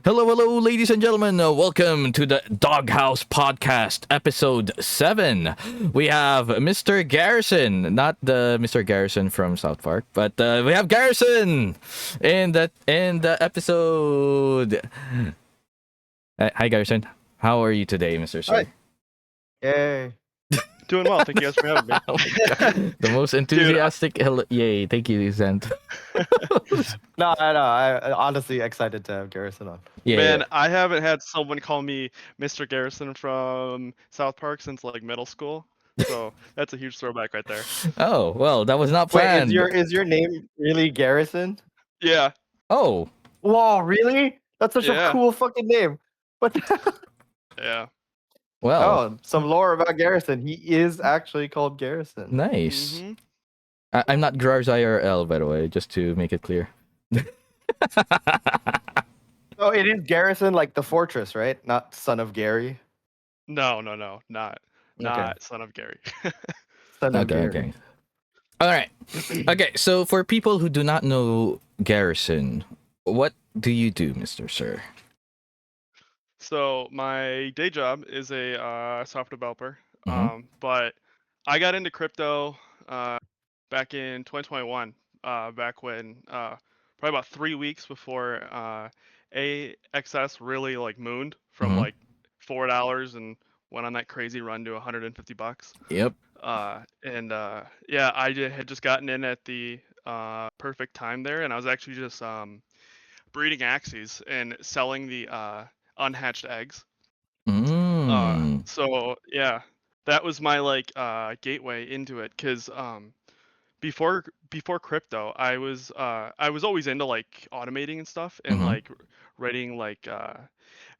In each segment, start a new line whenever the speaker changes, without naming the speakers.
Hello, ladies and gentlemen. Welcome to the Doghouse Podcast, Episode 7. We have Mr. Garrison, not the Mr. Garrison from South Park, but we have Garrison in the episode. Hi, Garrison. How are you today, Mr. Sir?
Hi. Yay.
Doing well. Thank you guys for having me.
Oh my God. The most enthusiastic. Yay! Thank you, Zent.
No, I honestly excited to have Garrison on.
Yeah.
Man, I haven't had someone call me Mr. Garrison from South Park since like middle school. So that's a huge throwback right there.
Oh well, that was not
Wait,
planned.
is your name really Garrison?
Yeah.
Oh.
Wow, really? That's such a
Yeah.
cool fucking name. What the
Yeah.
Well.
Oh, some lore about Garrison. He is actually called Garrison.
Nice.
Mhm.
I'm not Grars IRL, by the way, just to make it clear.
Oh, it is Garrison, like the fortress, right? Not Son of Gary.
No, not Son of Gary.
Son of
Okay,
Gary.
okay. All right. Okay, so for people who do not know Garrison, what do you do, Mr. Sir?
So my day job is a software developer.
Mhm.
But I got into crypto back in 2021. Back when probably about 3 weeks before AXS really like mooned from
Mhm.
like $4 and went on that crazy run to $150.
Yep.
Yeah, had just gotten in at the perfect time there, and I was actually just breeding Axies and selling the unhatched eggs.
Mm.
So yeah, that was my like gateway into it, because before crypto, I was always into like automating and stuff, and
Mhm.
like writing like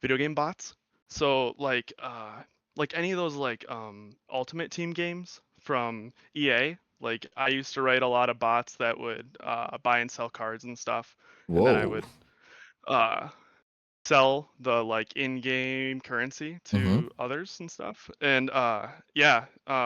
video game bots. So like any of those like Ultimate Team games from EA, like I used to write a lot of bots that would buy and sell cards and stuff, and then I
Whoa.
would uh sell the like in-game currency
Mhm.
to others and stuff. And yeah,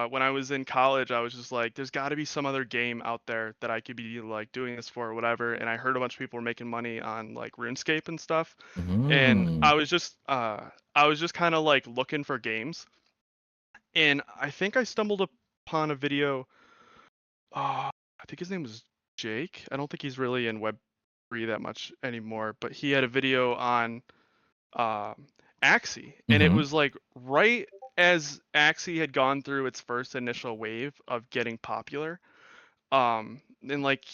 when I was in college, I was just like, there's got to be some other game out there that I could be like doing this for or whatever. And I heard a bunch of people were making money on like RuneScape and stuff, and
Mm.
I was just kind of like looking for games, and I think I stumbled upon a video. I think his name was Jake. I don't think he's really in Web3 that much anymore, but he had a video on Axie, and it
Mhm.
was like right as Axie had gone through its first initial wave of getting popular. And like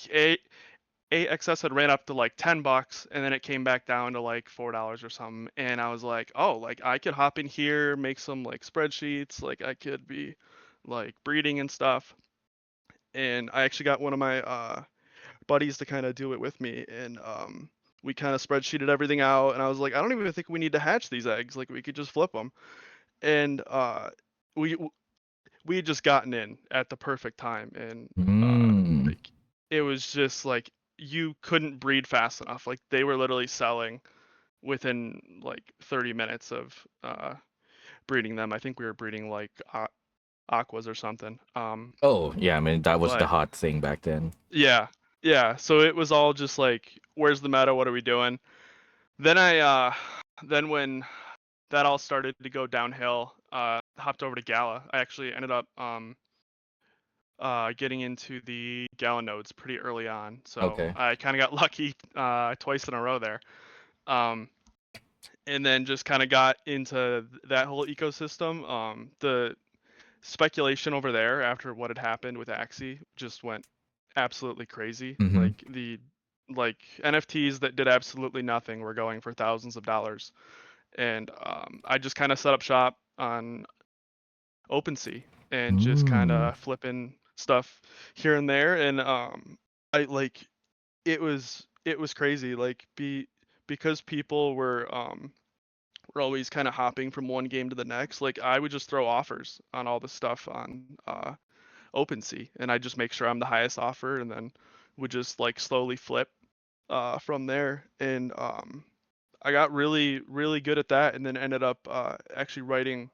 AXS had ran up to like $10, and then it came back down to like $4 or something. And I was like, oh, like I could hop in here, make some like spreadsheets, like I could be like breeding and stuff. And I actually got one of my buddies to kind of do it with me, and we kind of spreadsheeted everything out, and I was like, I don't even think we need to hatch these eggs, like we could just flip them. And we we had just gotten in at the perfect time, and
Mm.
like it was just like you couldn't breed fast enough. Like they were literally selling within like 30 minutes of breeding them. I think we were breeding like aquas or something.
Oh, yeah, I mean that was the
But
hot thing back then.
yeah, yeah. So it was all just like, where's the meta? What are we doing? Then when that all started to go downhill, hopped over to Gala. I actually ended up getting into the Gala nodes pretty early on, so
Okay.
I kind of got lucky twice in a row there. Um, and then just kind of got into that whole ecosystem. The speculation over there after what had happened with Axie just went absolutely crazy.
Mhm.
Like NFTs that did absolutely nothing were going for thousands of dollars, and I just kind of set up shop on OpenSea and just kind
Mm.
of flipping stuff here and there. And I like it was crazy, like because people were always kind of hopping from one game to the next. Like I would just throw offers on all the stuff on OpenSea, and I just make sure I'm the highest offer, and then would just like slowly flip from there. And I got really really good at that, and then ended up actually writing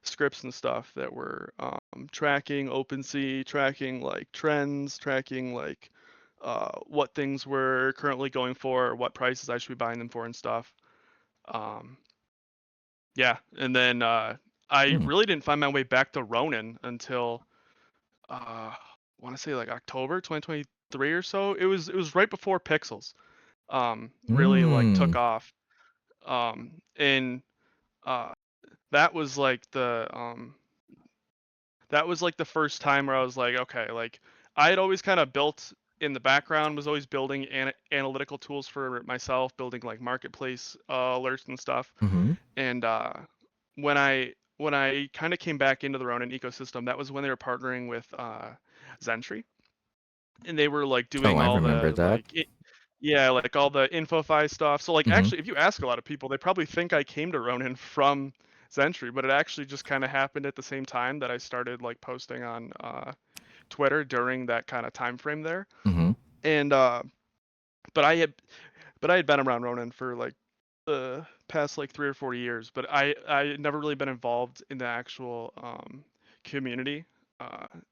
scripts and stuff that were tracking OpenSea, tracking like trends, tracking like what things were currently going for, what prices I should be buying them for and stuff. Um, yeah, and then I
Hmm.
really didn't find my way back to Ronin until I want to say like October 2023 or so. It was right before Pixels really like took
Mm.
off. And uh that was like the first time where I was like, okay, like I had always kind of built in the background, was always building analytical tools for myself, building like marketplace alerts and stuff.
Hmm.
And when I kind of came back into the Ronin ecosystem, that was when they were partnering with Zentry, and they were like
Oh,
doing
I
all
remember
the
that.
yeah, like all the InfoFi stuff. So like
Hmm.
actually, if you ask a lot of people, they probably think I came to Ronin from Zentry, but it actually just kind of happened at the same time that I started like posting on Twitter during that kind of time frame there.
Hmm.
And but I had been around Ronin for like the past like 3 or 4 years, but I had never really been involved in the actual community.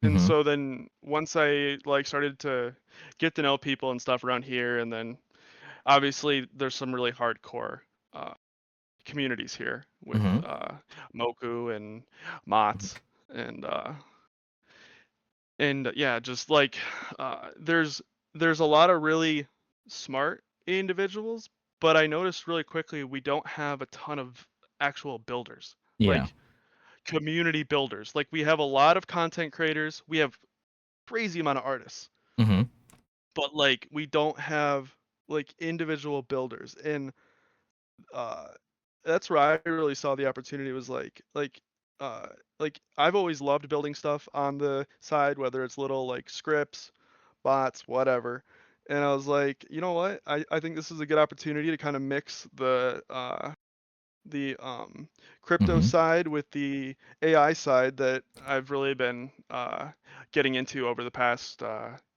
And
Hmm.
so then once I like started to get to know people and stuff around here, and then obviously there's some really hardcore uh, communities here with
Hmm.
Moku and Mots and yeah, just like there's a lot of really smart individuals, but I noticed really quickly we don't have a ton of actual builders,
Yeah.
like community builders. Like we have a lot of content creators, we have crazy amount of artists,
Hmm.
but like we don't have like individual builders. And uh that's where I really saw the opportunity, was uh like I've always loved building stuff on the side, whether it's little like scripts, bots, whatever. And I was like, you know what? I think this is a good opportunity to kind of mix the crypto
Hmm.
side with the AI side that I've really been getting into over the past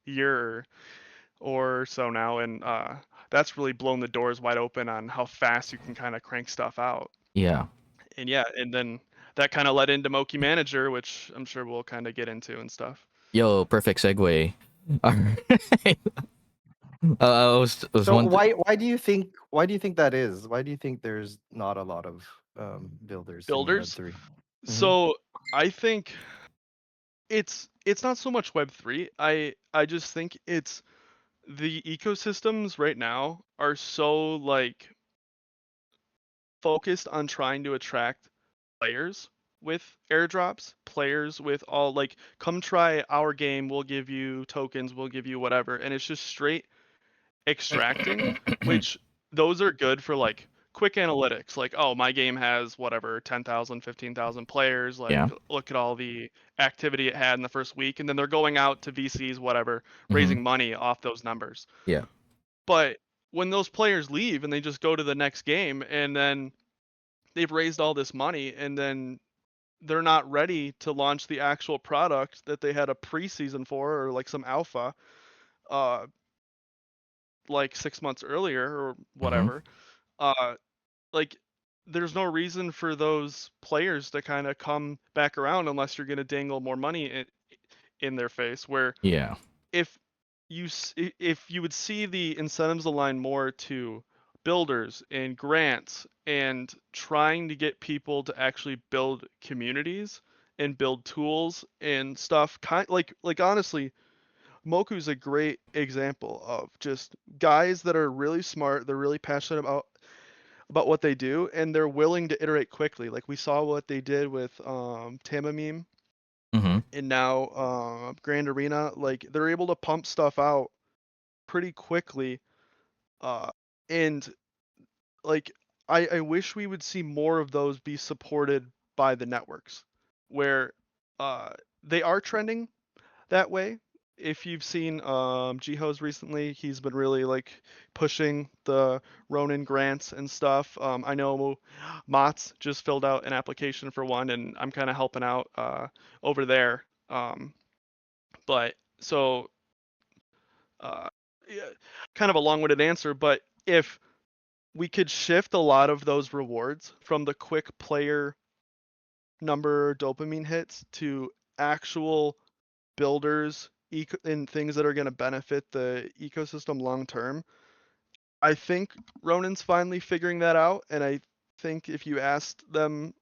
year or so now, and that's really blown the doors wide open on how fast you can kind of crank stuff out.
Yeah.
And yeah, and then that kind of led into Moki Manager, which I'm sure we'll kind of get into and stuff.
Yo, perfect segue. All right. I was
So
wondering.
why do you think that is? Why do you think there's not a lot of builders in
Builders.
Web3? Hmm.
So I think it's not so much Web3. I just think it's the ecosystems right now are so like focused on trying to attract players with airdrops, players with all like, come try our game, we'll give you tokens, we'll give you whatever, and it's just straight extracting, which those are good for like quick analytics, like, oh, my game has whatever 10,000, 15,000 players, like
Yeah.
look at all the activity it had in the first week, and then they're going out to VCs, whatever,
Hmm.
raising money off those numbers.
Yeah.
But when those players leave and they just go to the next game, and then they've raised all this money, and then they're not ready to launch the actual product that they had a preseason for, or like some alpha uh like 6 months earlier or
Hmm.
whatever, uh like there's no reason for those players to kind of come back around unless you're going to dangle more money in their face. Where
Yeah.
if if you would see the incentives align more to builders and grants and trying to get people to actually build communities and build tools and stuff, kind like honestly, Moku's a great example of just guys that are really smart, they're really passionate about what they do, and they're willing to iterate quickly. Like we saw what they did with Tamamime
Hmm.
and now Grand Arena. Like they're able to pump stuff out pretty quickly, uh, and like I wish we would see more of those be supported by the networks, where uh, they are trending that way. If you've seen Jiho's recently, he's been really like pushing the Ronin grants and stuff. I know Mott's just filled out an application for one, and I'm kind of helping out over there. But so yeah, kind of a long-winded answer, but if we could shift a lot of those rewards from the quick player number dopamine hits to actual builders and things that are going to benefit the ecosystem long term. I think Ronin's finally figuring that out, and I think if you asked them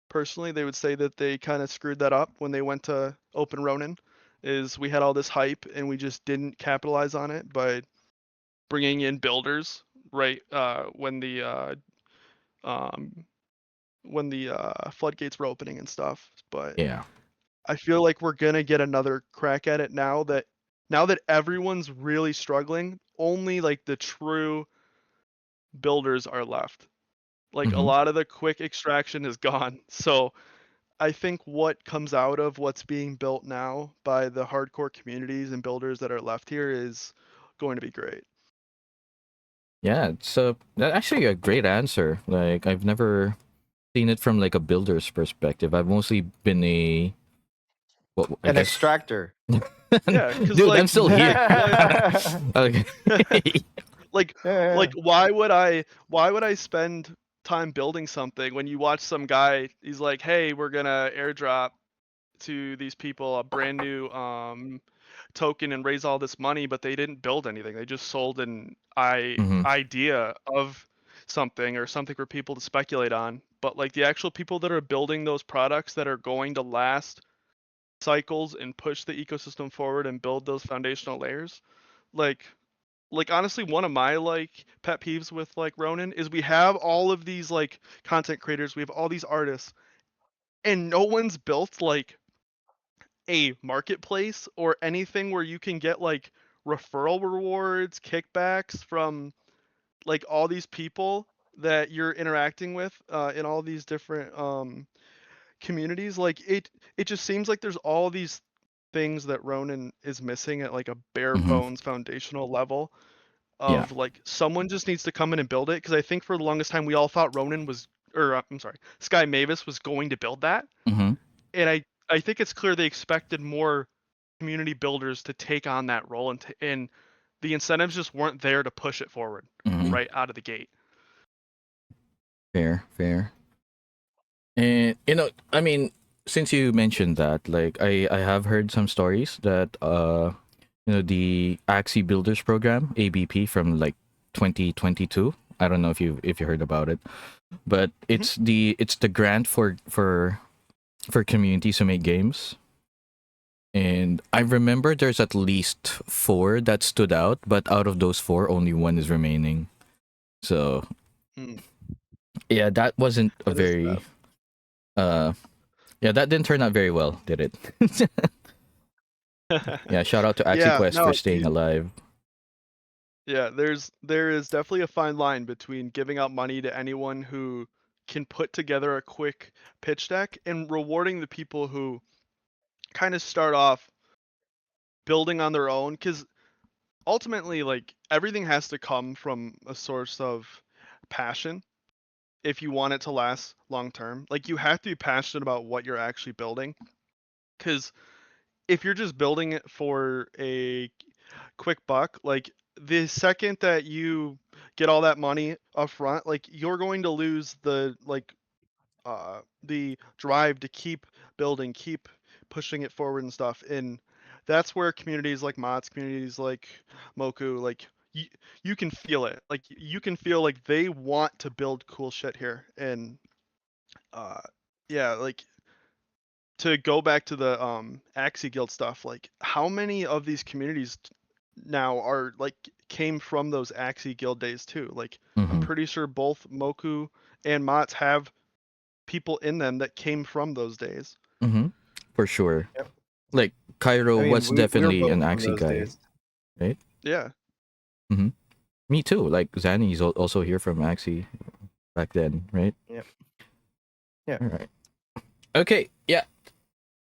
personally, they would say that they kind of screwed that up when they went to open Ronin. Is we had all this hype and we just didn't capitalize on it by bringing in builders right um, when the floodgates were opening and stuff. But
Yeah.
I feel like we're gonna get another crack at it now that everyone's really struggling. Only like the true builders are left. Like a
Mm-hmm.
lot of the quick extraction is gone. So I think what comes out of what's being built now by the hardcore communities and builders that are left here is going to be great.
Yeah, so that's actually a great answer. Like I've never seen it from like a builder's perspective. I've mostly been a I
An
guess
extractor.
Yeah, because
dude, I'm
like
still here. Okay.
like why would I spend time building something when you watch some guy, he's like, hey, we're gonna airdrop to these people a brand new token and raise all this money, but they didn't build anything. They just sold an
Mhm.
idea of something or something for people to speculate on. But like the actual people that are building those products that are going to last cycles and push the ecosystem forward and build those foundational layers, like honestly, one of my like pet peeves with like Ronin is we have all of these like content creators, we have all these artists, and no one's built like a marketplace or anything where you can get like referral rewards, kickbacks from like all these people that you're interacting with in all these different communities. Like it just seems like there's all these things that Ronin is missing at like a bare
Mhm.
bones foundational level
Yeah.
of like someone just needs to come in and build it, because I think for the longest time we all thought Ronin was, or I'm sorry, Sky Mavis was going to build that,
Mhm.
and I think it's clear they expected more community builders to take on that role, and the incentives just weren't there to push it forward
Mhm.
right out of the gate.
Fair, fair. And I mean, since you mentioned that, like I have heard some stories that the Axie Builders program, ABP from like 2022. I don't know if you heard about it, but
Hmm.
it's the grant for communities to make games. And I remember there's at least four that stood out, but out of those four, only one is remaining. So
Mm,
yeah, that wasn't a
that is
very uh yeah, that didn't turn out very well, did it?
bad.
Yeah, shout out to
Yeah,
AxieQuest for
no,
staying alive.
yeah, there is definitely a fine line between giving out money to anyone who can put together a quick pitch deck and rewarding the people who kind of start off building on their own, because ultimately like everything has to come from a source of passion if you want it to last long term. Like you have to be passionate about what you're actually building, because if you're just building it for a quick buck, like the second that you get all that money up front, like you're going to lose the drive to keep building, keep pushing it forward and stuff. And that's where communities like mods, communities like Moku, like you can feel it. Like you can feel like they want to build cool shit here. And uh yeah, like to go back to the Axie Guild stuff, like how many of these communities now are like came from those Axie Guild days too? Like I'm
Mm-hmm.
pretty sure both Moku and Mots have people in them that came from those days.
Mm-hmm. For sure.
Yep.
Like Cairo
I mean,
was
we were
definitely
both
an
from
Axie
those
guy,
days.
right?
Yeah.
Mm-hmm. Me too. Like Zanny's also here from Axie back then, right?
Yep. Yeah.
All right. Okay. Yeah.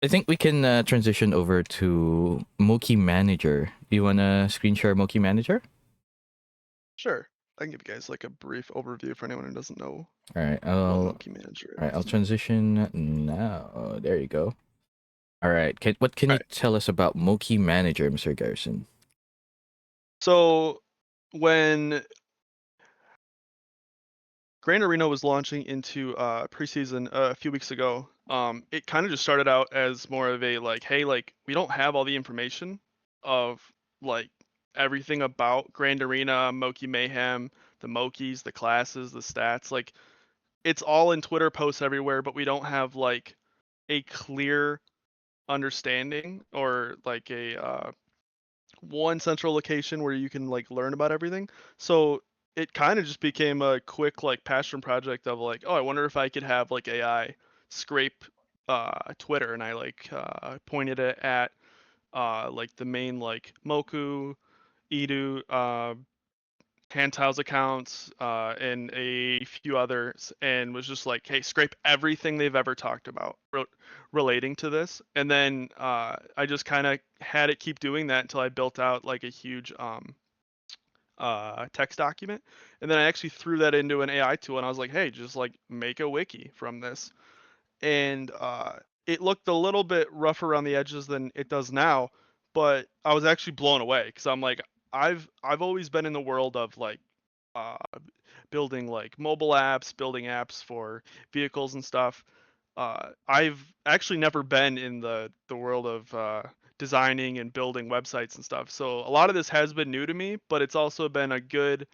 I think we can transition over to Moki Manager. Do you want to screen share Moki Manager?
Sure. I can give you guys like a brief overview for anyone who doesn't know
All right.
what Moki Manager
All right. I'll
is.
transition now. There you go. All right. What can
All
you
right.
tell us about Moki Manager, Mr. Garrison?
So when Grand Arena was launching into preseason a few weeks ago, it kind of just started out as more of a like, hey, like we don't have all the information of like everything about Grand Arena, Moki Mayhem, the Mokis, the classes, the stats. Like it's all in Twitter posts everywhere, but we don't have like a clear understanding or like a one central location where you can like learn about everything. So it kind of just became a quick like passion project of like, oh, I wonder if I could have like AI scrape Twitter, and I like pointed it at like the main like Moku, Edu, Hantao's accounts, and a few others, and was just like, hey, scrape everything they've ever talked about relating to this. And then I just kind of had it keep doing that until I built out like a huge text document. And then I actually threw that into an AI tool, and I was like, hey, just like make a wiki from this. And it looked a little bit rougher around the edges than it does now, but I was actually blown away because I'm like, I've always been in the world of like uh, building like mobile apps, building apps for vehicles and stuff. I've actually never been in the world of designing and building websites and stuff. So a lot of this has been new to me, but it's also been a good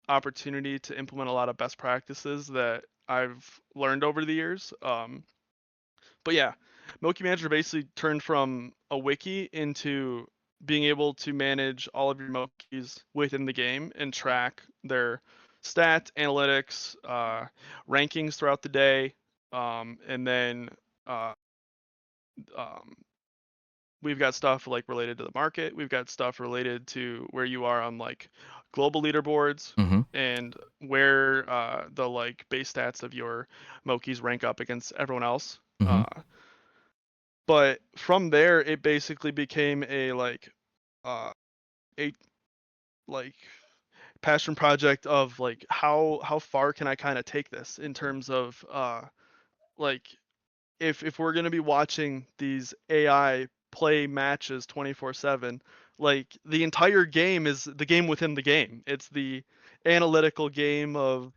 opportunity to implement a lot of best practices that I've learned over the years. But yeah, Moki Manager basically turned from a wiki into being able to manage all of your Mokis within the game and track their stats, analytics, rankings throughout the day, and then uh, um, we've got stuff like related to the market. We've got stuff related to where you are on like global leaderboards
Mm-hmm.
and where the like base stats of your Mokis rank up against everyone else.
Mm-hmm.
But from there, it basically became uh, a like passion project of like how far can I kind of take this in terms of like if we're gonna be watching these AI play matches 24/7, like the entire game is the game within the game. It's the analytical game of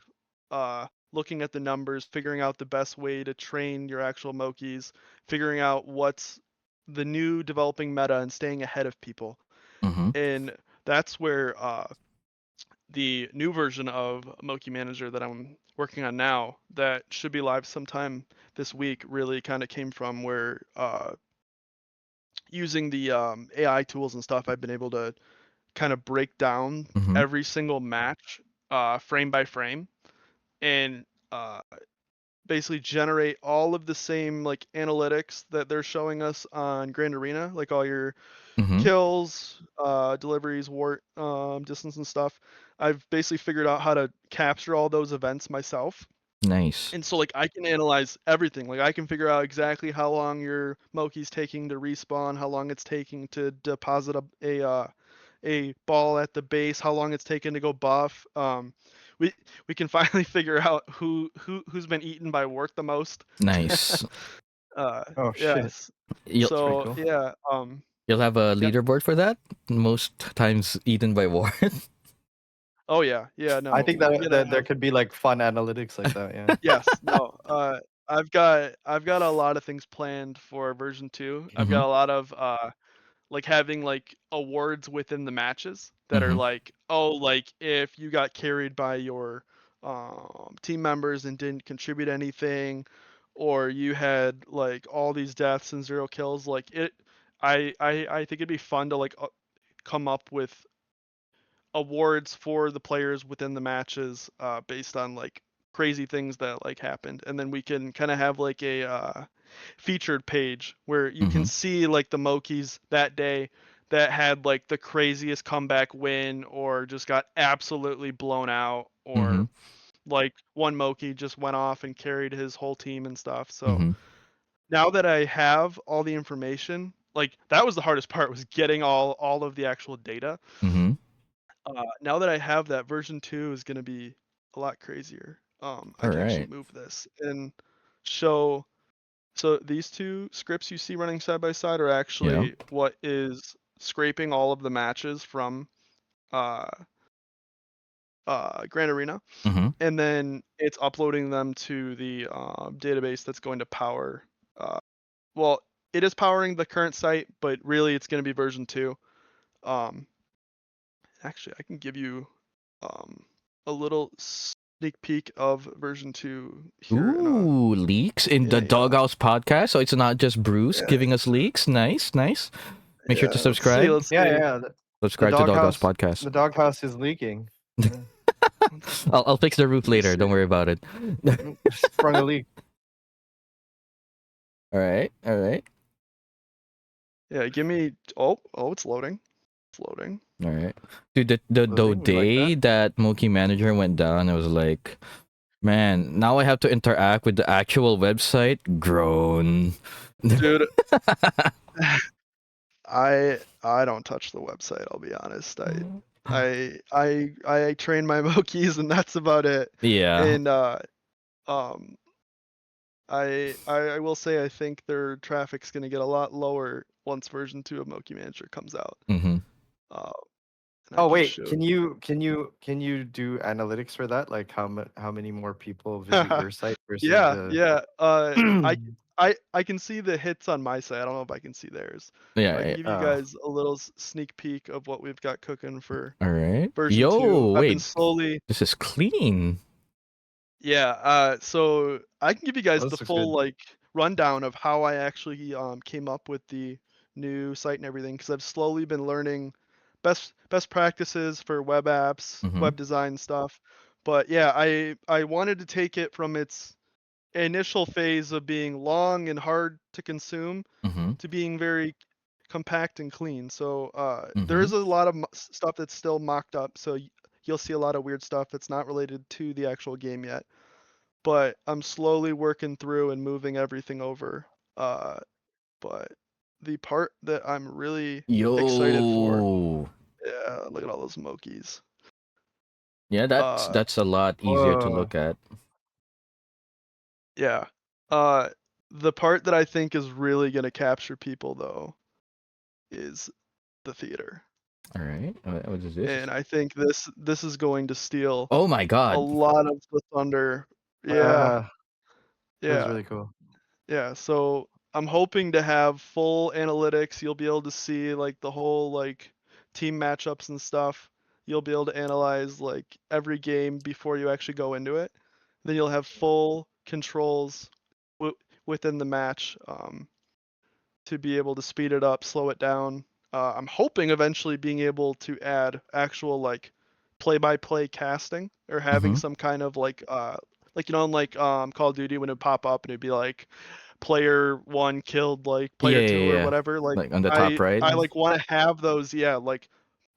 looking at the numbers, figuring out the best way to train your actual Mokis, figuring out what's the new developing meta and staying ahead of people.
Mm-hmm.
And that's where the new version of Moki Manager that I'm working on now, that should be live sometime this week, really kind of came from, where using the AI tools and stuff, I've been able to kind of break down
Mm-hmm.
every single match frame by frame, and basically generate all of the same like analytics that they're showing us on Grand Arena, like all your
Mm-hmm.
kills, deliveries, war distance and stuff. I've basically figured out how to capture all those events myself.
Nice.
And so like I can analyze everything. Like I can figure out exactly how long your Moki's taking to respawn, how long it's taking to deposit a ball at the base, how long it's taken to go buff. We we can finally figure out who's been eaten by wart the most.
Nice.
Oh shit,
Yes.
You'll
that's pretty
So
cool.
yeah,
you'll have a
yep.
leaderboard for that. Most times eaten by war.
Oh yeah, yeah.
I
No,
think
we're
that,
gonna
there
have.
could be like fun analytics like that. Yeah.
Yes, no. I've got a lot of things planned for version 2. I've
Mm-hmm.
got a lot of like having like awards within the matches that are
Mm-hmm.
like, oh, like if you got carried by your team members and didn't contribute anything, or you had like all these deaths and 0 kills, like it I think it'd be fun to like come up with awards for the players within the matches based on like crazy things that like happened, and then we can kind of have like a featured page where you
Mm-hmm.
can see like the Mokis that day that had like the craziest comeback win, or just got absolutely blown out,
Mm-hmm.
or like one Moki just went off and carried his whole team and stuff. So
Mm-hmm.
now that I have all the information, like that was the hardest part, was getting all of the actual data.
Mm-hmm.
Now that I have that, version 2 is going to be a lot crazier. I
All
can actually
right.
move this and show. So these two scripts you see running side by side are
Yeah.
actually what is scraping all of the matches from uh, Grand Arena,
Mm-hmm.
and then it's uploading them to the database that's going to power. Uh, well, it is powering the current site, but really it's going to be version 2. Um, Actually, I can give you a little sneak peek of version 2 here.
Ooh, leaks in the
Yeah.
Doghouse podcast. So it's not just Bruce
Yeah.
giving us leaks. Nice, nice. Make sure to
Let's see.
subscribe.
Let's see.
Yeah. The
Subscribe to Doghouse
doghouse.
podcast.
The doghouse is leaking. Yeah.
I'll fix the roof
Let me
later. Don't
see.
worry about it.
Sprung a leak.
All right, all right,
Yeah, give me. Oh, it's loading. It's loading.
all right. Dude, the
Loading, we like
day that Moki Manager went down, I was like, man, now I have to interact with the actual website. Groan.
Dude, I don't touch the website. I'll be honest. I train my Mokis and that's about it.
Yeah.
And I will say I think their traffic's gonna get a lot lower once version 2 of Moki Manager comes out.
Mm-hmm.
And I
Oh
just
wait,
showed-
can you do analytics for that? Like how many more people visit your site versus the...
Yeah. I can see the hits on my side. I don't know if I can see theirs.
Yeah.
I can
Yeah.
give you guys a little sneak peek of what we've got cooking for
All right.
version 2.
Yo,
I've been
wait.
slowly.
This is clean.
Yeah. So I can give you guys
Oh,
the
this looks
full
good.
like rundown of how I actually came up with the new site and everything because I've slowly been learning best practices for web apps,
Mhm.
web design stuff. But yeah, I wanted to take it from its initial phase of being long and hard to consume
Mm-hmm.
to being very compact and clean. So there
Mhm.
is a lot of stuff that's still mocked up. So you'll see a lot of weird stuff that's not related to the actual game yet. But I'm slowly working through and moving everything over. But the part that I'm really excited for,
Yo.
yeah, look at all those Mokis.
Yeah, that's a lot easier to
Whoa.
look at.
Yeah. The part that I think is really gonna capture people though is the theater.
All right. What is this?
And I think this is going to steal
Oh my
a
god.
lot of the thunder. Yeah.
That was
Yeah.
really cool.
Yeah, so I'm hoping to have full analytics. You'll be able to see like the whole like team matchups and stuff. You'll be able to analyze like every game before you actually go into it. Then you'll have full controls within the match to be able to speed it up, slow it down. I'm hoping eventually being able to add actual like play-by-play casting or having
Mhm.
some kind of like in like Call of Duty when it would pop up and it'd be like player 1 killed like
Yeah,
player 2
yeah,
or
yeah.
whatever. Like
Like on the top right.
I like want to have those like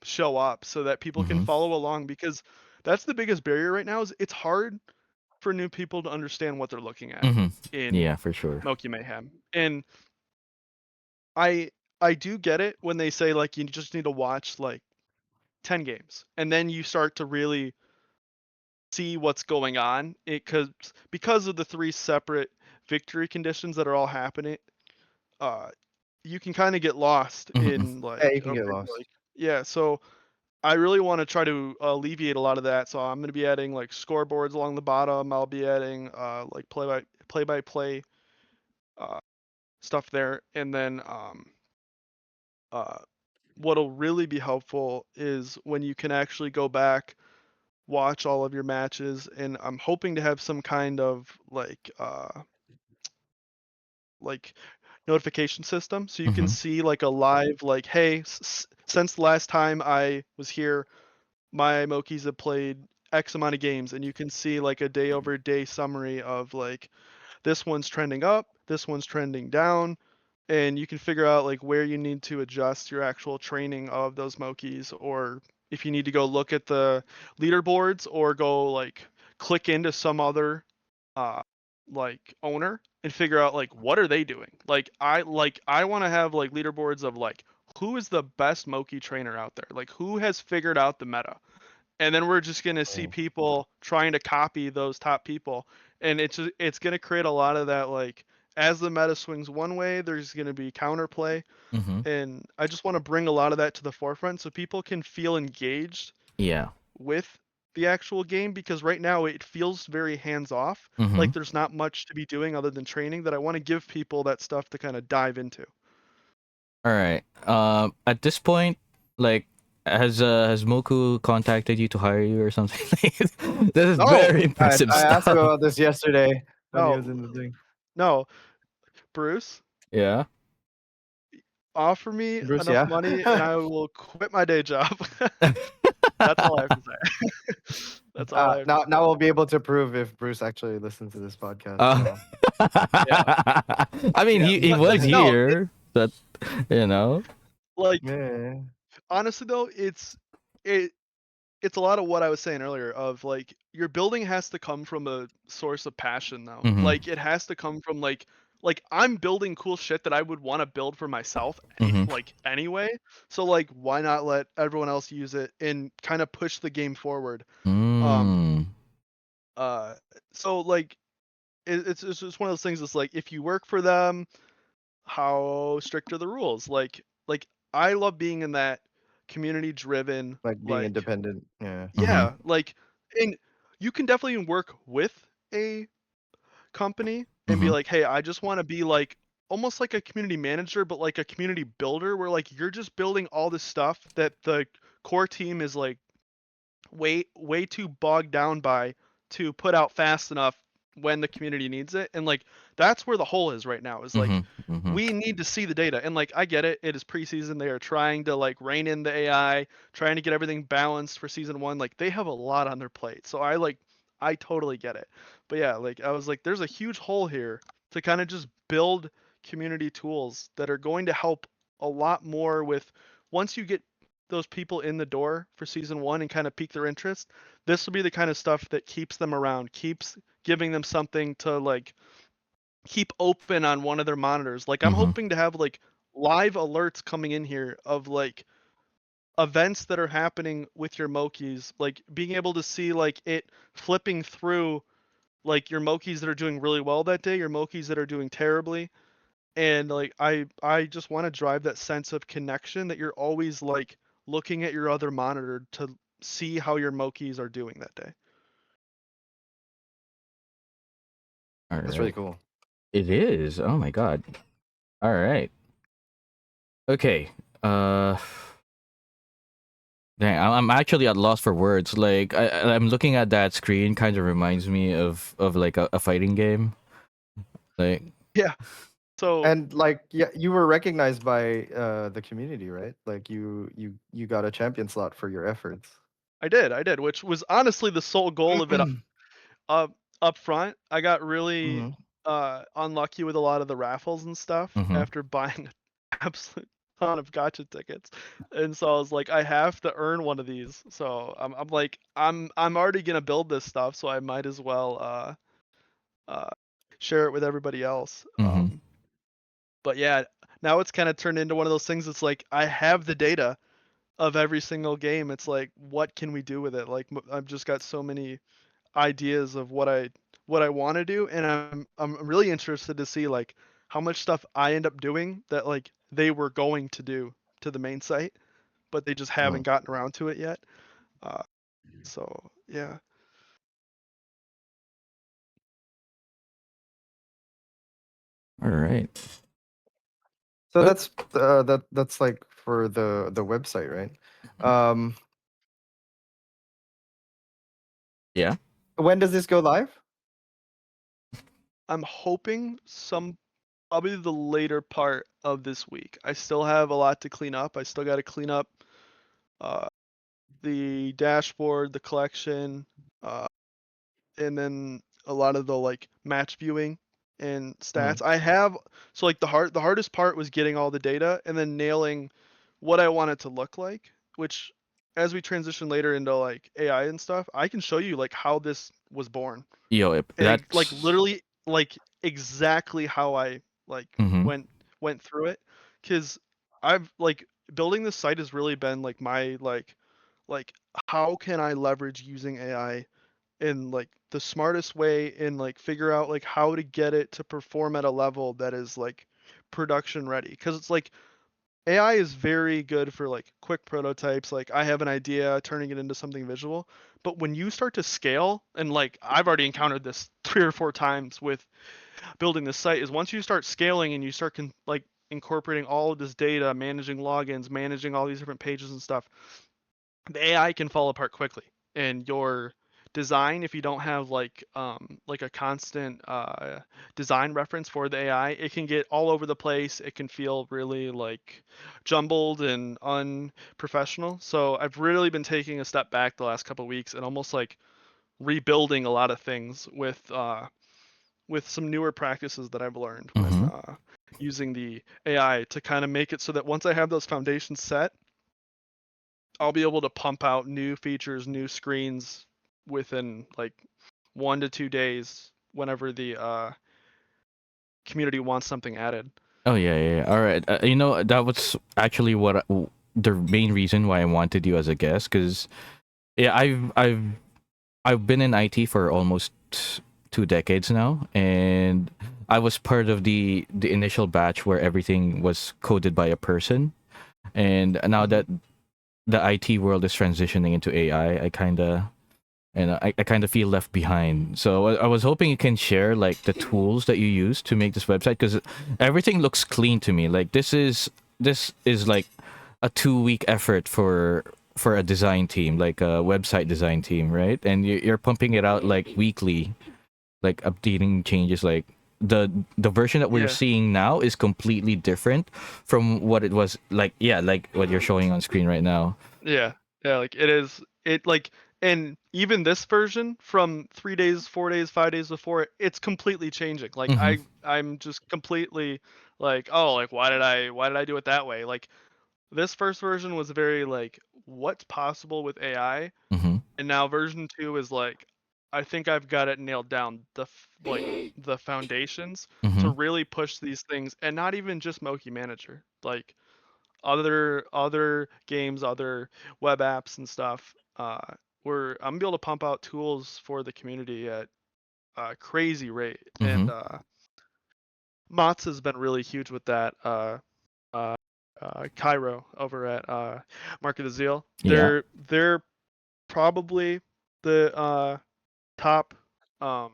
show up so that people can
Mhm.
follow along because that's the biggest barrier right now is it's hard for new people to understand what they're looking at
Mhm.
in
Yeah, for sure.
Moki Mayhem. And I do get it when they say like you just need to watch like 10 games and then you start to really see what's going on because of the 3 separate victory conditions that are all happening. You can kind of get lost
Mhm.
in
Yeah, you
like
can get lost.
yeah, so I really want to try to alleviate a lot of that. So I'm going to be adding like scoreboards along the bottom. I'll be adding like play by play stuff there, and then uh, what'll really be helpful is when you can actually go back, watch all of your matches, and I'm hoping to have some kind of like notification system so you can
Mhm.
see like a live like hey since the last time I was here my Mokis have played X amount of games and you can see like a day over day summary of like this one's trending up, this one's trending down, and you can figure out like where you need to adjust your actual training of those Mokis or if you need to go look at the leaderboards or go like click into some other uh like owner and figure out like what are they doing. I want to have like leaderboards of like who is the best Moki trainer out there? Like who has figured out the meta? And then we're just going to see
Oh.
people trying to copy those top people and it's going to create a lot of that like as the meta swings one way there's going to be counterplay
Mhm.
and I just want to bring a lot of that to the forefront so people can feel engaged
Yeah.
with the actual game because right now it feels very hands off like
Mhm.
there's not much to be doing other than training that I want to give people that stuff to kind of dive into.
All right. At this point, like has Moku contacted you to hire you or something? This is
No,
very impressive
I asked him
stuff.
about this yesterday when he was
no,
in the thing.
no. Bruce,
Yeah.
offer me
Bruce,
enough
yeah.
money and I will quit my day job. That's all I have to say. That's all I have to
now we'll be able to prove if Bruce actually listened to this podcast.
Uh,
So.
Yeah.
I mean,
Yeah,
he
but
was
no,
here. That you know.
like
Yeah.
honestly though, it it's a lot of what I was saying earlier of like your building has to come from a source of passion though.
Mm-hmm.
Like it has to come from like I'm building cool shit that I would want to build for myself
Mm-hmm.
like anyway. So like why not let everyone else use it and kind of push the game forward. Um
Mm.
uh so like it's just one of those things that's like if you work for them, how strict are the rules? Like I love being in that community driven
Like being
like
independent. Yeah.
Mm-hmm.
yeah, like and you can definitely work with a company and be
Mm-hmm.
like, "Hey, I just want to be like almost like a community manager, but like a community builder where like you're just building all this stuff that the core team is like way too bogged down by to put out fast enough when the community needs it." And like that's where the hole is right now is like
Mm-hmm. Mm-hmm.
we need to see the data. And like I get it, it is preseason, they are trying to like rein in the AI, trying to get everything balanced for season 1. Like they have a lot on their plate, so I totally get it. But yeah, like I was like there's a huge hole here to kind of just build community tools that are going to help a lot more with once you get those people in the door for season 1 and kind of pique their interest. This will be the kind of stuff that keeps them around, keeps giving them something to like keep open on one of their monitors. Like I'm
Mm-hmm.
hoping to have like live alerts coming in here of like events that are happening with your Mokis, like being able to see like it flipping through like your Mokis that are doing really well that day, your Mokis that are doing terribly. And like I just want to drive that sense of connection that you're always like looking at your other monitor to see how your Mokis are doing that day.
All
That's really
right.
cool.
It is. Oh my god. All right. Okay. Uh. Dang, I'm actually at loss for words. Like I'm looking at that screen, kind of reminds me of like a fighting game. Like.
Yeah. So
And like, yeah, you were recognized by the community, right? Like you got a champion slot for your efforts.
I did, which was honestly the sole goal of it up front. I got really
Hmm.
unlucky with a lot of the raffles and stuff
Mm-hmm.
after buying an absolute ton of gotcha tickets. And so I was like, I have to earn one of these. So I'm like, I'm already gonna build this stuff, so I might as well uh share it with everybody else.
Mm-hmm.
But yeah, now it's kind of turned into one of those things. It's like I have the data of every single game. It's like, what can we do with it? Like I've just got so many ideas of what I want to do, and I'm really interested to see like how much stuff I end up doing that like they were going to do to the main site, but they just haven't gotten around to it yet. Uh, so yeah,
All right.
So
Oh,
that's like for the website, right?
mhm. Yeah.
When does this go live?
I'm hoping some probably the later part of this week. I still have a lot to clean up. I still got to clean up uh, the dashboard, the collection, uh, and then a lot of the like match viewing and
Mhm.
stats. I have so like the hardest part was getting all the data and then nailing what I want it to look like, which as we transition later into like AI and stuff, I can show you like how this was born.
Yo,
And like
that's.
literally like exactly how I like
Mm-hmm.
went through it cuz I've like building this site has really been like my like how can I leverage using AI in like the smartest way and like figure out like how to get it to perform at a level that is like production ready because it's like AI is very good for like quick prototypes, like I have an idea turning it into something visual, but when you start to scale and like I've already encountered this 3 or 4 times with building this site is once you start scaling and you start like incorporating all of this data, managing logins, managing all these different pages and stuff, the AI can fall apart quickly, and your design, if you don't have like a constant design reference for the AI, it can get all over the place. It can feel really like jumbled and unprofessional. So I've really been taking a step back the last couple of weeks and almost like rebuilding a lot of things with some newer practices that I've learned when
Mm-hmm.
using the AI to kind of make it so that once I have those foundations set, I'll be able to pump out new features, new screens within like 1 to 2 days whenever the community wants something added.
Oh yeah, yeah, yeah. All right. You know, that was actually the main reason why I wanted you as a guest, because yeah, I've been in IT for almost 2 decades now, and I was part of the initial batch where everything was coded by a person, and now
Mhm.
that the IT world is transitioning into AI, I kind of and I kind of feel left behind. So I was hoping you can share like the tools that you use to make this website, because everything looks clean to me. Like this is like a 2 week effort for a design team, like a website design team, right? And you're pumping it out like weekly, like updating changes. Like the version that we're
Yeah.
seeing now is completely different from what it was like. Yeah, like what you're showing on screen right now.
Yeah. Yeah, like it is it like and even this version from 3 days, 4 days, 5 days before, it's completely changing. Like
Mm-hmm.
I'm just completely like, "Oh, like why did I do it that way?" Like this first version was very like what's possible with AI,
Mm-hmm.
and now version 2 is like I think I've got it nailed down, like the foundations to
Mm-hmm.
really push these things, and not even just Moki Manager, like other games, other web apps and stuff. Where I'm gonna be able to pump out tools for the community at a crazy rate,
Mm-hmm.
and Mott's has been really huge with that. Uh, Cairo over at Mark of the Zeal.
Yeah.
They're probably the top um,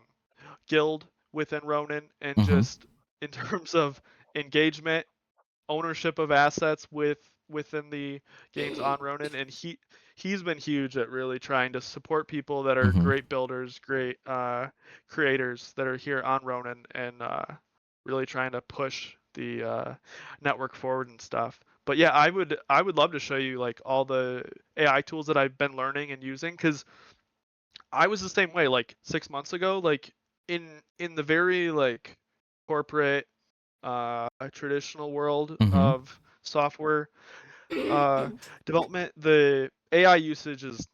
guild within Ronin, and
Mm-hmm.
just in terms of engagement, ownership of assets within the games on Ronin, and he's been huge at really trying to support people that are
Mm-hmm.
great builders, great creators that are here on Ronin, and really trying to push the network forward and stuff. But yeah, I would love to show you like all the AI tools that I've been learning and using, because I was the same way like 6 months ago, like in the very like corporate traditional world
Mm-hmm.
of software uh, development, the AI usage is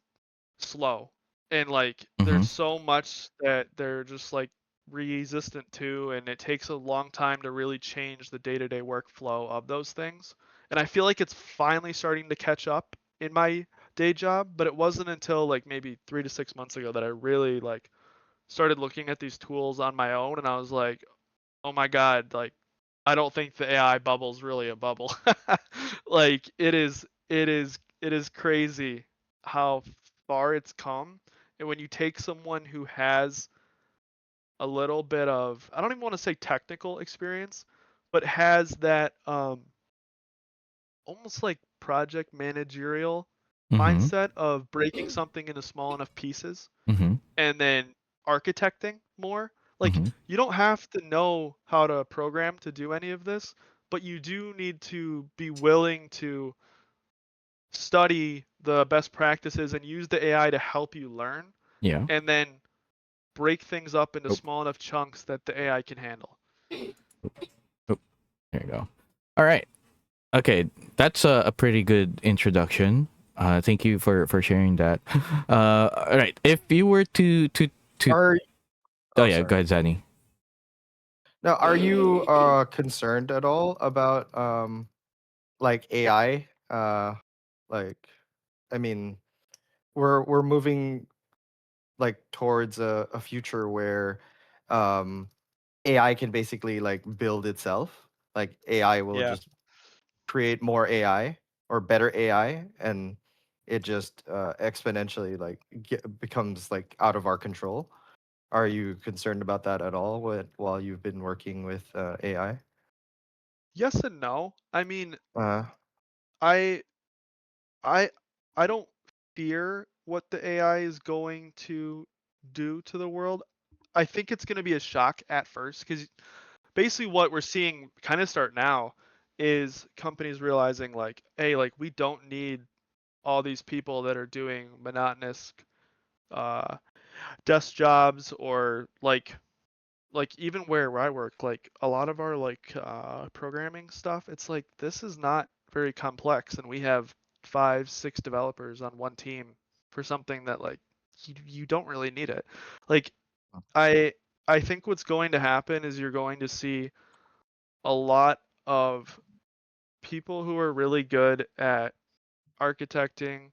slow, and like
Mm-hmm.
there's so much that they're just like resistant to, and it takes a long time to really change the day-to-day workflow of those things. And I feel like it's finally starting to catch up in my day job, but it wasn't until like maybe 3 to 6 months ago that I really like started looking at these tools on my own, and I was like, oh my god, like I don't think the AI bubble's really a bubble. Like it is crazy how far it's come. And when you take someone who has a little bit of, I don't even want to say technical experience, but has that almost like project managerial
Mm-hmm.
mindset of breaking something into small enough pieces
Mm-hmm.
and then architecting more. Like
Mm-hmm.
you don't have to know how to program to do any of this, but you do need to be willing to study the best practices and use the AI to help you learn,
Yeah.
and then break things up into
Oh,
small enough chunks that the AI can handle.
oh, there you go. All right. Okay, that's a pretty good introduction. Thank you for sharing that. All right. If you were to
Are
oh
oh
yeah, go
sorry.
ahead, Zani.
Now, are you concerned at all about like AI? Like I mean, we're moving like towards a future where um AI can basically like build itself. Like AI will
Yeah.
just create more AI or better AI, and it just exponentially like becomes like out of our control. Are you concerned about that at all while you've been working with AI?
Yes and no. I mean,
Uh,
I I I don't fear what the AI is going to do to the world. I think it's going to be a shock at first, because basically what we're seeing kind of start now is companies realizing like, hey, like we don't need all these people that are doing monotonous uh, desk jobs, or like even where I work, like a lot of our like programming stuff, it's like this is not very complex, and we have 5, 6 developers on one team for something that like you don't really need it. Like I I think what's going to happen is you're going to see a lot of people who are really good at architecting,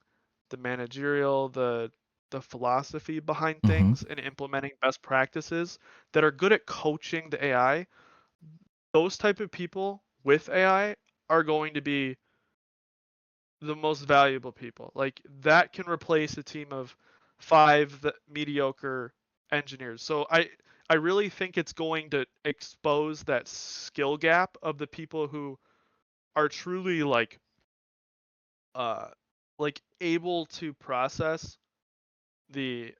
the managerial, the philosophy behind
Mm-hmm.
things, and implementing best practices, that are good at coaching the AI. Those type of people with AI are going to be the most valuable people. Like that can replace a team of 5 mediocre engineers. So I really think it's going to expose that skill gap of the people who are truly uh like able to process the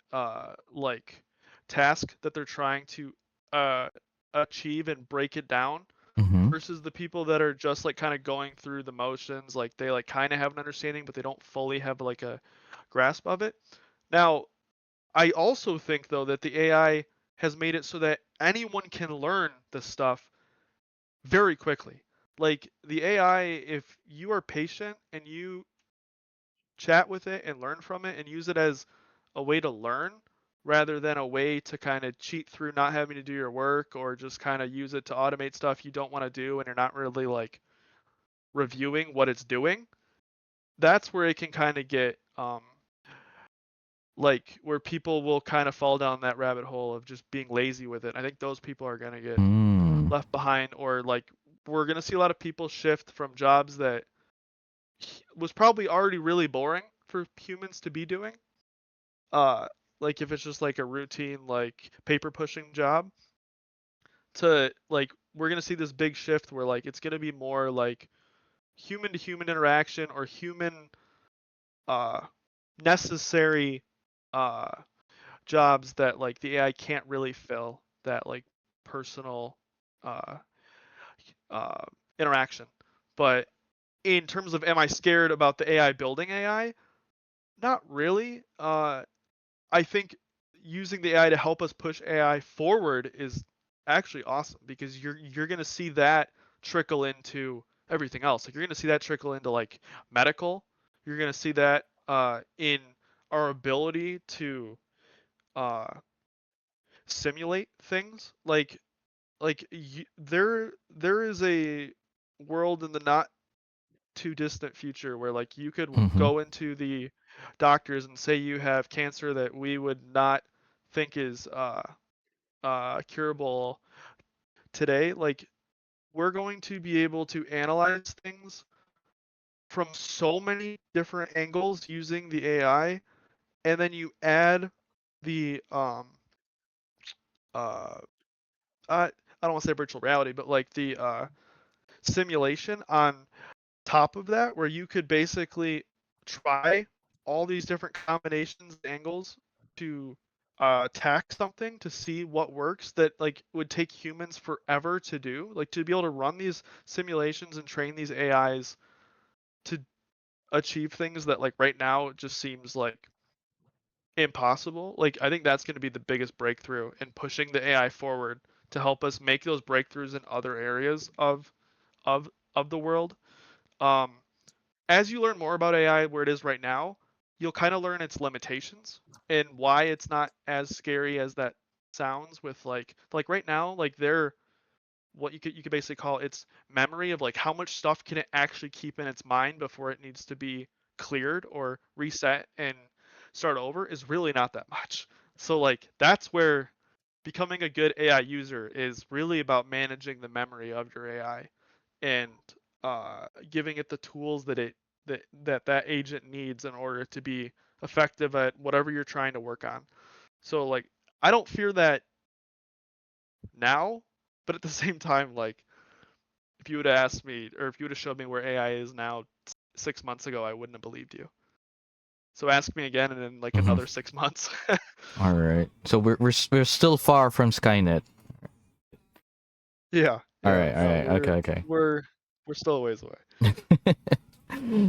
like task that they're trying to uh achieve and break it down,
Mm-hmm.
versus the people that are just like kind of going through the motions, like they like kind of have an understanding but they don't fully have like a grasp of it. Now, I also think though that the AI has made it so that anyone can learn this stuff very quickly. Like the AI, if you are patient and you chat with it and learn from it and use it as a way to learn rather than a way to kind of cheat through not having to do your work, or just kind of use it to automate stuff you don't want to do and you're not really like reviewing what it's doing, that's where it can kind of get like where people will kind of fall down that rabbit hole of just being lazy with it. I think those people are going to get
Mm.
left behind, or like we're going to see a lot of people shift from jobs that was probably already really boring for humans to be doing, uh like if it's just like a routine like paper pushing job, to like we're going to see this big shift where like it's going to be more like human to human interaction, or human uh necessary uh jobs that like the AI can't really fill, that like personal uh uh interaction. But in terms of am I scared about the AI building AI? Not really. I think using the AI to help us push AI forward is actually awesome, because you're gonna see that trickle into everything else. Like you're gonna see that trickle into like medical. You're gonna see that in our ability to uh, simulate things. There is a world in the not too distant future where like you could
Mm-hmm.
go into the doctors and say you have cancer that we would not think is curable today. Like we're going to be able to analyze things from so many different angles using the AI, and then you add the uh I don't want to say virtual reality, but like the simulation on top of that, where you could basically try all these different combinations, angles to attack something to see what works, that like would take humans forever to do. Like to be able to run these simulations and train these AIs to achieve things that like right now it just seems like impossible. Like I think that's going to be the biggest breakthrough in pushing the AI forward to help us make those breakthroughs in other areas of of the world. Um, as you learn more about AI where it is right now, you'll kind of learn its limitations and why it's not as scary as that sounds. With like right now, like they're what you could basically call its memory of like how much stuff can it actually keep in its mind before it needs to be cleared or reset and start over, is really not that much. So like that's where becoming a good AI user is really about managing the memory of your AI, and giving it the tools that that agent needs in order to be effective at whatever you're trying to work on. So like I don't fear that now, but at the same time, like if you would have asked me, or if you would have showed me where AI is now 6 months ago, I wouldn't have believed you. So ask me again in like
Mhm.
another 6 months.
All right. So we're still far from Skynet.
Yeah,
All
yeah.
right. All
No,
right. Okay. Okay.
we're still a ways away.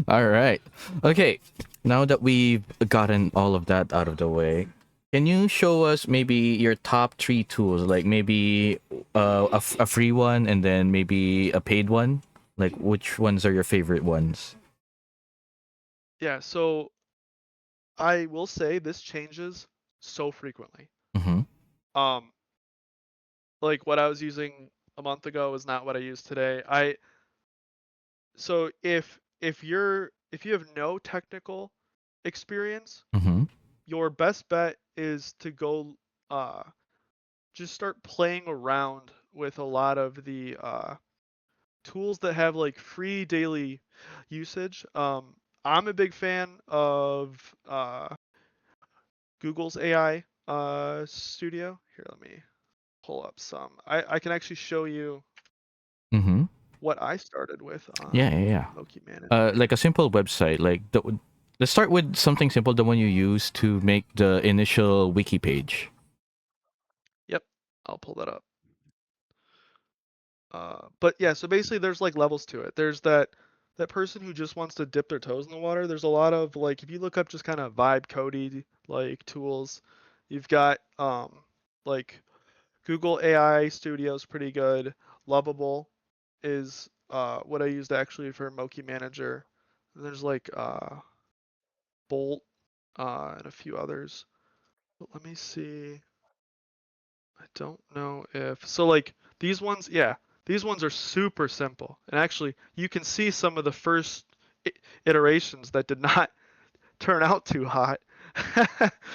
All right. Okay. Now that we've gotten all of that out of the way, can you show us maybe your top 3 tools? Like maybe a free one and then maybe a paid one? Like which ones are your favorite ones?
Yeah, so I will say this changes so frequently.
Mm-hmm.
Um, like what I was using a month ago is not what I use today. So if you have no technical experience,
Mm-hmm.
your best bet is to go uh just start playing around with a lot of the tools that have like free daily usage. I'm a big fan of Google's AI studio. Here, let me pull up some. I can actually show you
Mm-hmm.
what I started with on
Yeah, yeah, yeah.
Moki Manager.
Like a simple website. Let's start with something simple, the one you use to make the initial wiki page.
Yep, I'll pull that up. But yeah, so basically there's like levels to it. There's that person who just wants to dip their toes in the water. There's a lot of like if you look up just kind of vibe codey like tools, you've got like Google AI Studio is pretty good. Lovable is what I used actually for Moki Manager. And there's like Bolt and a few others. But let me see. I don't know if so like these ones, yeah, these ones are super simple. And actually, you can see some of the first iterations that did not turn out too hot.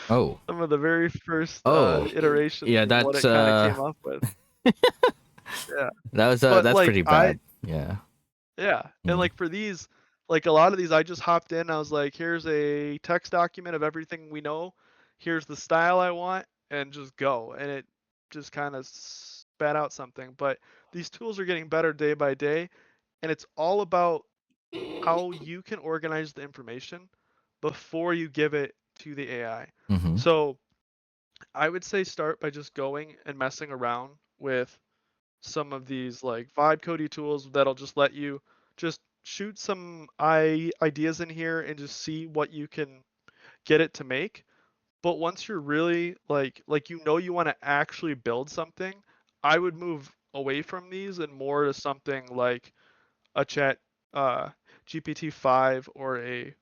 Oh.
Some of the very first
Oh.
iterations
Yeah,
of what
that's
it kind of came up with. Yeah. But
that's
like
pretty bad. Yeah.
yeah, and
Mm.
like for these, like a lot of these, I just hopped in. I was like, here's a text document of everything we know. Here's the style I want, and just go. And it just kind of spat out something. But these tools are getting better day by day, and it's all about how you can organize the information before you give it to the AI.
Mm-hmm.
So I would say start by just going and messing around with some of these like vibe codey tools that'll just let you just shoot some ideas in here and just see what you can get it to make. But once you're really like you want to actually build something, I would move away from these and more to something like a chat GPT-5 or a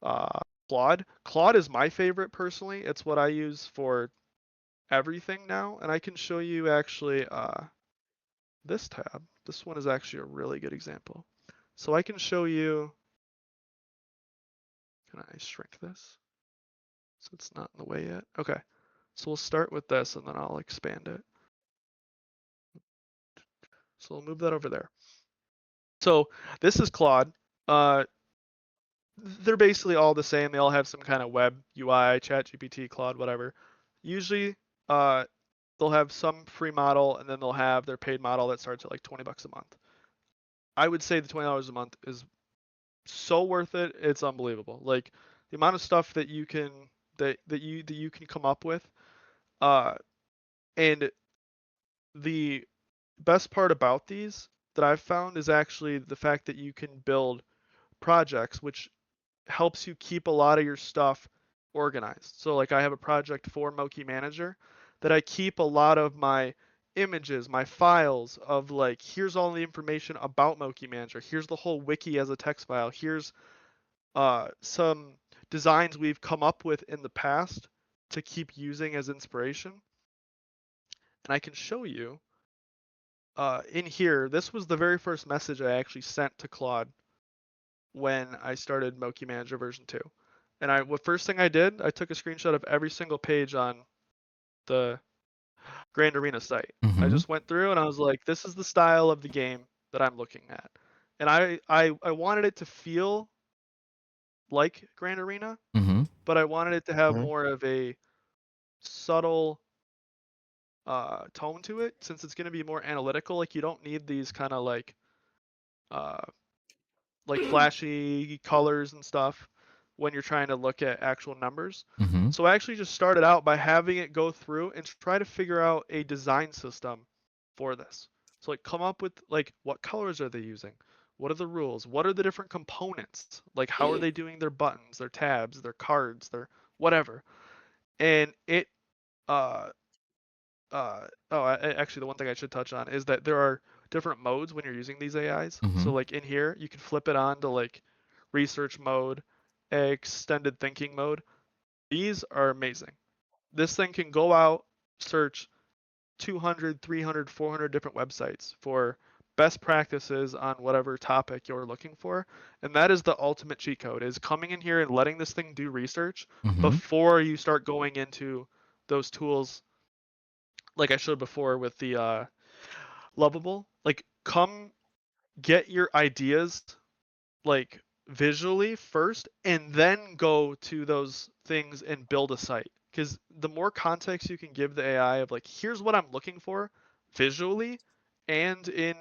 uh, Claude. Claude is my favorite personally. It's what I use for everything now, and I can show you actually this tab. This one is actually a really good example. So I can show you, can I shrink this? So it's not in the way yet. Okay. So we'll start with this and then I'll expand it. So we'll move that over there. So this is Claude. Uh, they're basically all the same. They all have some kind of web UI, ChatGPT, Claude, whatever. Usually, uh, they'll have some free model and then they'll have their paid model that starts at like 20 bucks a month. I would say the $20 a month is so worth it. It's unbelievable. Like the amount of stuff that you can that you can come up with. Uh, and the best part about these that I've found is actually the fact that you can build projects, which helps you keep a lot of your stuff organized. So like I have a project for Moki Manager that I keep a lot of my images, my files of like here's all the information about Moki Manager. Here's the whole wiki as a text file. Here's some designs we've come up with in the past to keep using as inspiration. And I can show you in here, this was the very first message I actually sent to Claude when I started Moki Manager version 2. And what first thing I did, I took a screenshot of every single page on the Grand Arena site. I
Mm-hmm.
just went through and I was like, this is the style of the game that I'm looking at. And I wanted it to feel like Grand Arena,
Mm-hmm.
but I wanted it to have
Mhm.
more of a subtle tone to it since it's going to be more analytical. Like you don't need these kind of uh, like flashy colors and stuff. when you're trying to look at actual numbers.
Mm-hmm.
So I actually just started out by having it go through and try to figure out a design system for this. So like come up with like what colors are they using? What are the rules? What are the different components? Like how are they doing their buttons, their tabs, their cards, their whatever. And it uh actually the one thing I should touch on is that there are different modes when you're using these AIs.
Mm-hmm.
So like in here, you can flip it on to like research mode, extended thinking mode. These are amazing. This thing can go out, search 200, 300, 400 different websites for best practices on whatever topic you're looking for. And that is the ultimate cheat code, is coming in here and letting this thing do research
Mm-hmm.
before you start going into those tools like I showed before with the Lovable. Like come get your ideas like visually first and then go to those things and build a site, because the more context you can give the AI of like here's what I'm looking for visually and in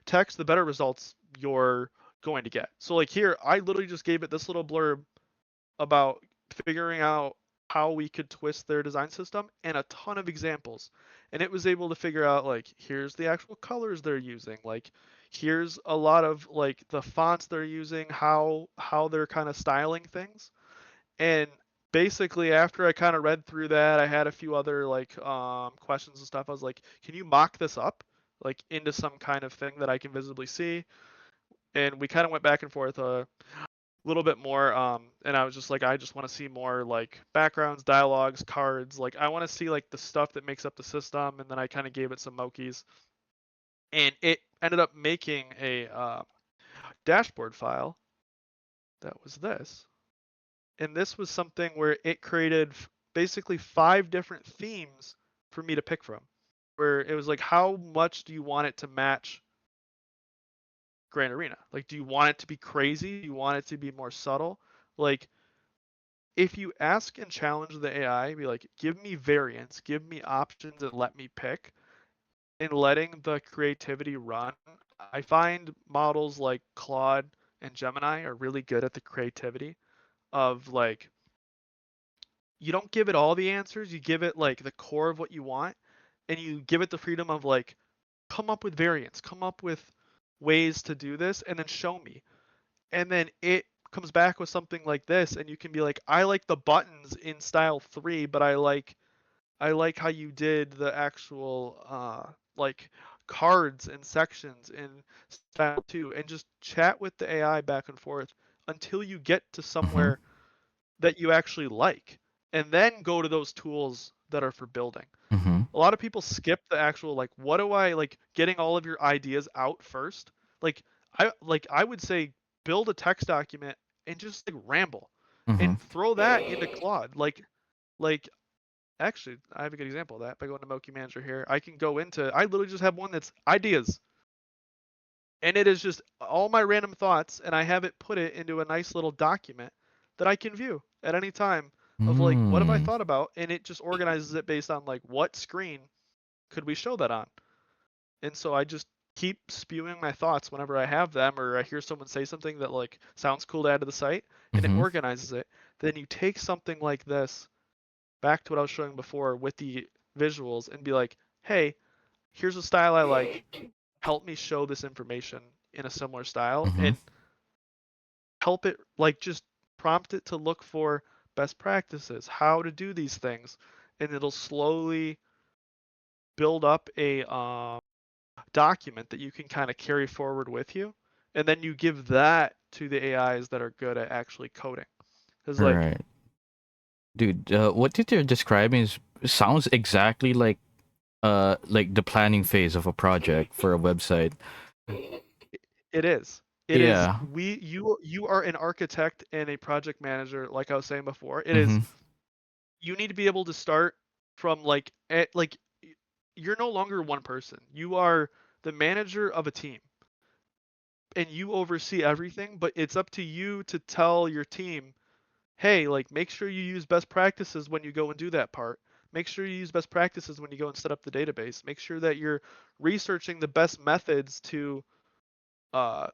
text, the better results you're going to get. So like here I literally just gave it this little blurb about figuring out how we could twist their design system and a ton of examples, and it was able to figure out like here's the actual colors they're using, like here's a lot of like the fonts they're using, how they're kind of styling things. And basically after I kind of read through that, I had a few other like questions and stuff. I was like, can you mock this up like into some kind of thing that I can visibly see? And we kind of went back and forth little bit more, and I was just like, I just want to see more like backgrounds, dialogues, cards. Like I want to see like the stuff that makes up the system. And then I kind of gave it some Mokis, and it ended up making a dashboard file that was this. And this was something where it created basically 5 different themes for me to pick from, where it was like, how much do you want it to match Grand Arena? Like, do you want it to be crazy? Do you want it to be more subtle? Like, if you ask and challenge the AI, be like, give me variants, give me options, and let me pick, and letting the creativity run, I find models like Claude and Gemini are really good at the creativity of like, you don't give it all the answers, you give it like the core of what you want, and you give it the freedom of like, come up with variants, come up with ways to do this, and then show me. And then it comes back with something like this, and you can be like, I like the buttons in style 3, but I like how you did the actual like cards and sections in style 2, and just chat with the AI back and forth until you get to
Mm-hmm.
somewhere that you actually like, and then go to those tools that are for building.
Mm-hmm.
A lot of people skip the actual like, what do I like, getting all of your ideas out first. Like I would say build a text document and just like ramble
Mm-hmm.
and throw that into Claude. Like actually I have a good example of that by going to Moki Manager here. I can go into, I literally just have one that's ideas, and it is just all my random thoughts, and I have it put it into a nice little document that I can view at any time of like, what have I
Mm.
thought about, and it just organizes it based on like what screen could we show that on. And so I just keep spewing my thoughts whenever I have them, or I hear someone say something that like sounds cool to add to the site, and it
Mm-hmm.
organizes it. Then you take something like this back to what I was showing before with the visuals and be like, hey, here's a style I like, help me show this information in a similar style,
Mm-hmm.
and help it like just prompt it to look for best practices, how to do these things, and it'll slowly build up a document that you can kind of carry forward with you, and then you give that to the AIs that are good at actually coding. Because like,
Right. Dude, what did you're describing is sounds exactly like the planning phase of a project for a website.
it is. It is.
Yeah.
You are an architect and a project manager, like I was saying before. It is.
Mm-hmm.
You need to be able to start from like you're no longer one person. You are the manager of a team, and you oversee everything. But it's up to you to tell your team, hey, like make sure you use best practices when you go and do that part. Make sure you use best practices when you go and set up the database. Make sure that you're researching the best methods to uh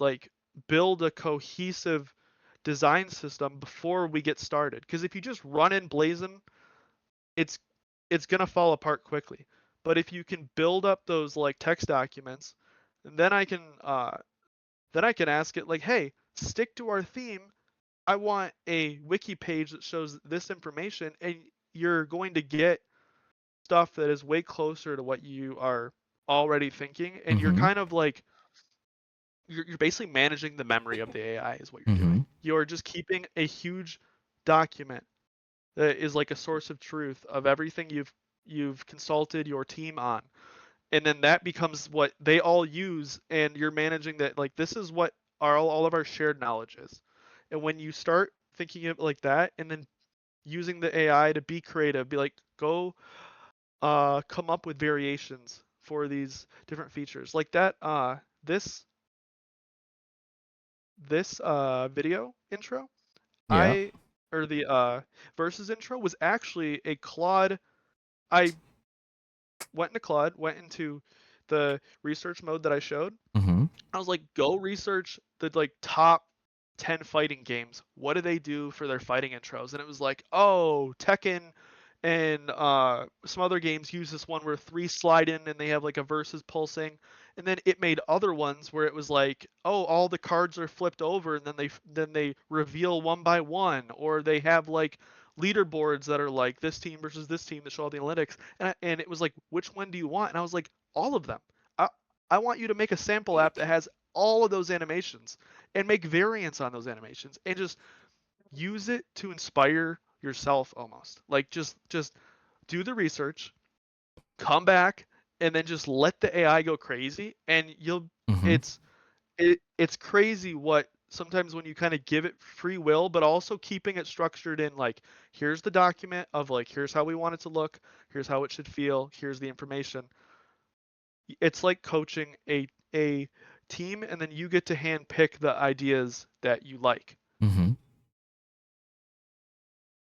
like build a cohesive design system before we get started. Because if you just run in blazing, it's gonna fall apart quickly. But if you can build up those like text documents, then I can ask it like, hey, stick to our theme. I want a wiki page that shows this information, and you're going to get stuff that is way closer to what you are already thinking, and you're
Mm-hmm.
kind of like you're basically managing the memory of the AI is what you're
Mm-hmm.
doing. You're just keeping a huge document that is like a source of truth of everything you've consulted your team on. And then that becomes what they all use, and you're managing that like this is what all of our shared knowledge is. And when you start thinking of it like that and then using the AI to be creative, be like, go come up with variations for these different features. Like that this video intro,
Yeah.
I or the versus intro was actually a Claude. I went into the research mode that I showed.
Mm-hmm.
I was like, go research the like top 10 fighting games. What do they do for their fighting intros? And it was like, oh, Tekken and some other games use this one where three slide in and they have like a versus pulsing. And then it made other ones where it was like, oh, all the cards are flipped over and then they reveal one by one, or they have like leaderboards that are like this team versus this team that show all the analytics. And it was like, which one do you want? And I was like, all of them. I, I want you to make a sample app that has all of those animations and make variants on those animations and just use it to inspire yourself almost. Like just do the research, come back, and then just let the AI go crazy, and you'll
Mm-hmm.
it's it's crazy what sometimes when you kind of give it free will, but also keeping it structured in like, here's the document of like, here's how we want it to look, here's how it should feel, here's the information. It's like coaching a team, and then you get to hand pick the ideas that you like.
Mm-hmm.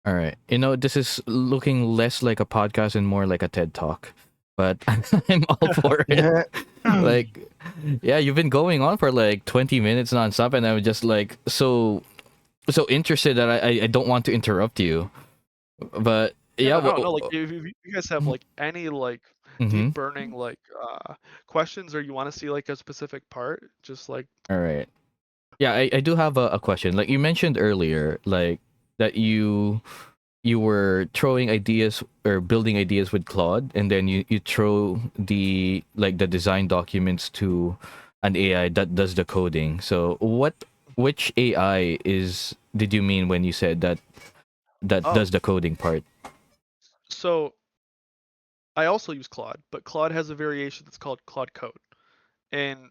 All right. This is looking less like a podcast and more like a TED talk, but I'm all for it.
Yeah.
Like, yeah, you've been going on for like 20 minutes nonstop, and I'm just like so interested that I don't want to interrupt you. But yeah,
Yeah, I don't know, like if you guys have like any like
mm-hmm.
deep burning like questions, or you want to see like a specific part, just like
All right. Yeah, I do have a question. Like you mentioned earlier, like that you were throwing ideas or building ideas with Claude, and then you throw the design documents to an AI that does the coding. So which AI did you mean when you said that
oh,
does the coding part?
so I also use Claude, but Claude has a variation that's called Claude Code, and